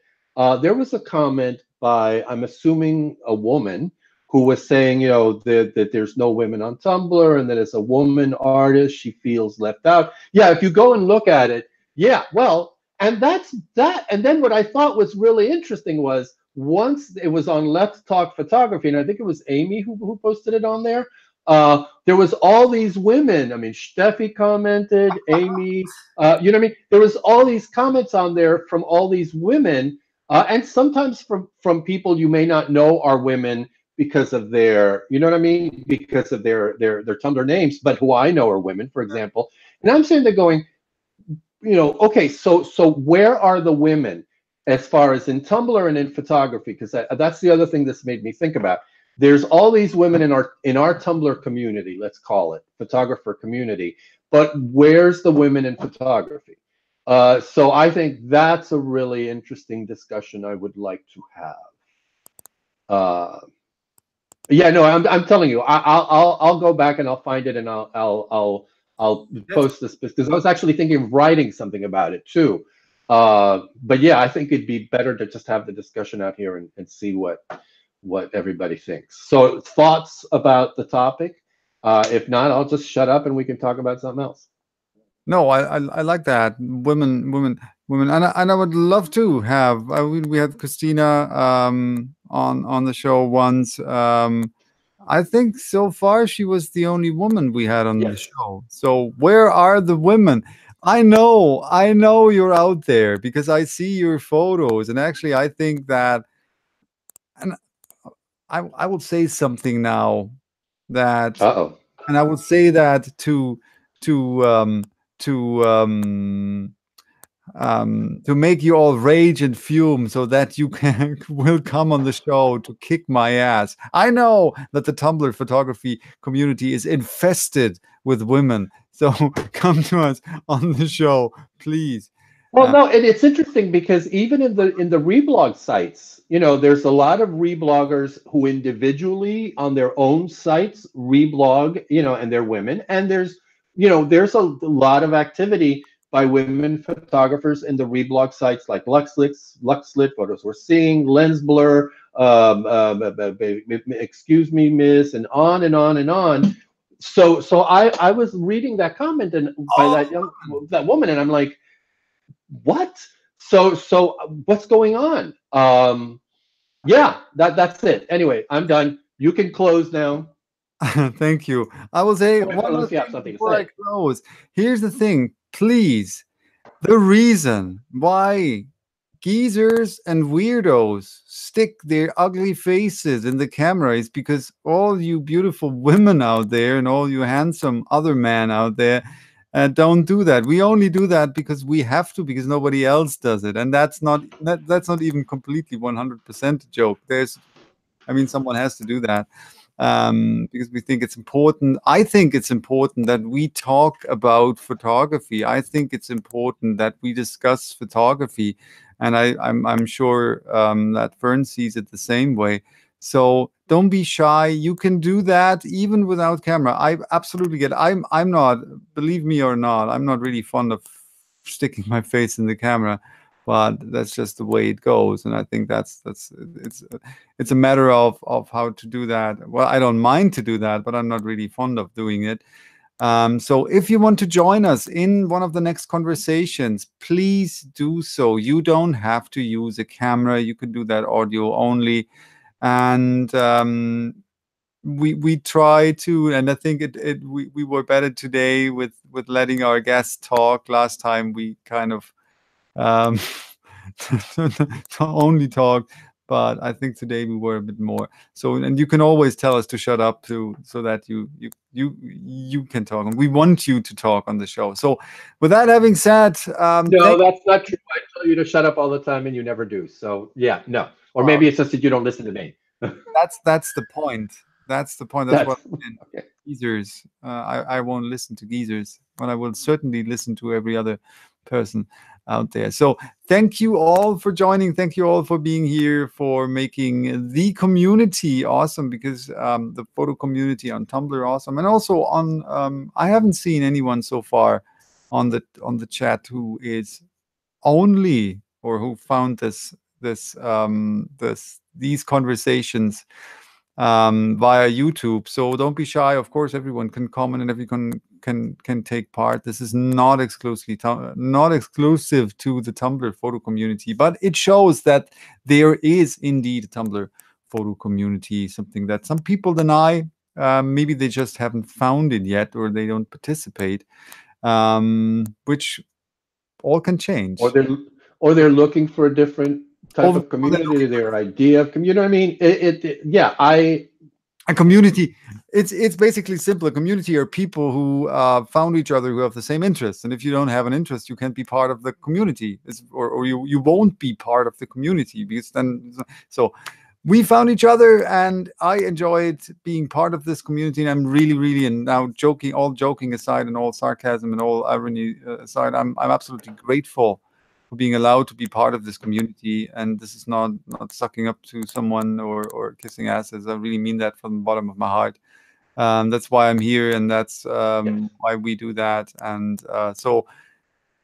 There was a comment by, I'm assuming, a woman, who was saying, that there's no women on Tumblr, and that as a woman artist she feels left out. Yeah, if you go and look at it. Yeah, well, and that's that. And then what I thought was really interesting was, once it was on Let's Talk Photography, and I think it was Amy who posted it on there. there was all these women. I mean, Steffi commented, Amy, you know what I mean? There was all these comments on there from all these women, and sometimes from people you may not know are women because of their, you know what I mean? Because of their Tumblr names, but who I know are women, for example. And I'm saying they're going, you know, okay, so where are the women as far as in Tumblr and in photography? Because that's the other thing that's made me think about. There's all these women in our Tumblr community, let's call it photographer community, but where's the women in photography? So I think that's a really interesting discussion I would like to have. Yeah, no, I'm telling you, I'll go back and I'll find it and I'll post this because I was actually thinking of writing something about it too. But yeah, I think it'd be better to just have the discussion out here and see what everybody thinks. So thoughts about the topic? If not, I'll just shut up and we can talk about something else. No, I like that. Women, and I would love to have. We had Christina on the show once. I think so far she was the only woman we had on the show. So where are the women? I know you're out there because I see your photos, and actually I think that, and I will say something now that, Uh-oh. and I would say that to make you all rage and fume so that you can will come on the show to kick my ass. I know that the Tumblr photography community is infested with women, so come to us on the show, please. Well, no, and it's interesting because even in the reblog sites, you know, there's a lot of rebloggers who individually on their own sites reblog, you know, and they're women, and there's, you know, there's a lot of activity by women photographers in the reblog sites like Luxlit, Photos We're Seeing, Lens Blur, Excuse Me, Miss, and on and on and on. So I was reading that comment and by that woman, and I'm like, what? So what's going on? Yeah, that's it. Anyway, I'm done. You can close now. Thank you. I will say one Unless more you have thing something to before I say. close. Here's the thing, please. The reason why geezers and weirdos stick their ugly faces in the camera is because all you beautiful women out there and all you handsome other men out there don't do that. We only do that because we have to, because nobody else does it, and that's not even completely 100% a joke. Someone has to do that. Because we think it's important. I think it's important that we talk about photography. I think it's important that we discuss photography, and I'm sure that Fern sees it the same way. So don't be shy. You can do that even without camera. I absolutely get it. I'm not, believe me or not, I'm not really fond of sticking my face in the camera, but that's just the way it goes. And I think it's a matter of how to do that. Well, I don't mind to do that, but I'm not really fond of doing it. So if you want to join us in one of the next conversations, please do so. You don't have to use a camera. You can do that audio only. And we try to, and I think we were better today with letting our guests talk. Last time we kind of only talk, but I think today we were a bit more. So, and you can always tell us to shut up too, so that you can talk, and we want you to talk on the show. So, with that having said, no, that's not true. I tell you to shut up all the time, and you never do. So yeah, no. Or maybe it's just that you don't listen to me. That's the point. That's the point. That's what I mean. Okay. Geezers. I won't listen to geezers, but I will certainly listen to every other person out there. So thank you all for joining. Thank you all for being here, for making the community awesome, because the photo community on Tumblr awesome, and also on I haven't seen anyone so far on the chat who is only, or who found these conversations via YouTube. So don't be shy. Of course, everyone can comment and everyone can take part. This is not exclusive to the Tumblr photo community, but it shows that there is indeed a Tumblr photo community, something that some people deny. Maybe they just haven't found it yet, or they don't participate, which all can change. Or they're looking for a different type of community, their idea of community. I mean, a community, it's basically simple. A community are people who found each other, who have the same interests. And if you don't have an interest, you can't be part of the community, or you won't be part of the community, because then, so we found each other, and I enjoyed being part of this community. And I'm really, and now all joking aside, and all sarcasm and all irony aside, I'm absolutely grateful for being allowed to be part of this community. And this is not sucking up to someone or kissing asses. I really mean that from the bottom of my heart. That's why I'm here, and that's why we do that. And so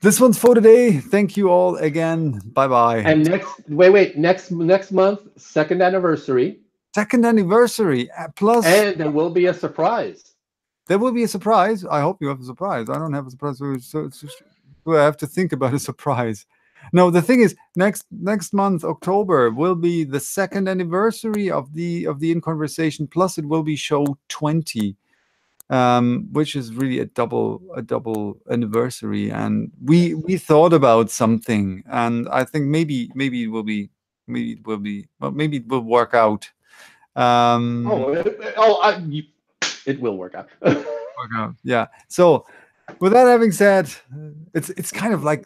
this one's for today. Thank you all again. Bye-bye. And next month, second anniversary. Second anniversary, plus... And there will be a surprise. There will be a surprise. I hope you have a surprise. I don't have a surprise, so I have to think about a surprise. No, the thing is, next month, October, will be the second anniversary of the InConversation. Plus, it will be show 20, which is really a double anniversary. And we thought about something, and I think maybe it will work out. It will work out. Yeah. So, with that having said, it's kind of like,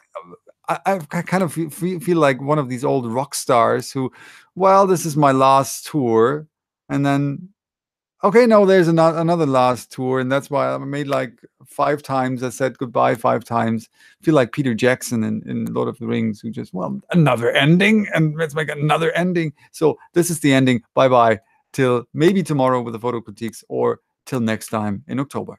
I kind of feel like one of these old rock stars who, well, this is my last tour, and then, okay, no, there's another last tour, and that's why I made like 5 times. I said goodbye 5 times. I feel like Peter Jackson in Lord of the Rings, who just, well, another ending, and let's make another ending. So this is the ending. Bye-bye till maybe tomorrow with the photo critiques, or till next time in October.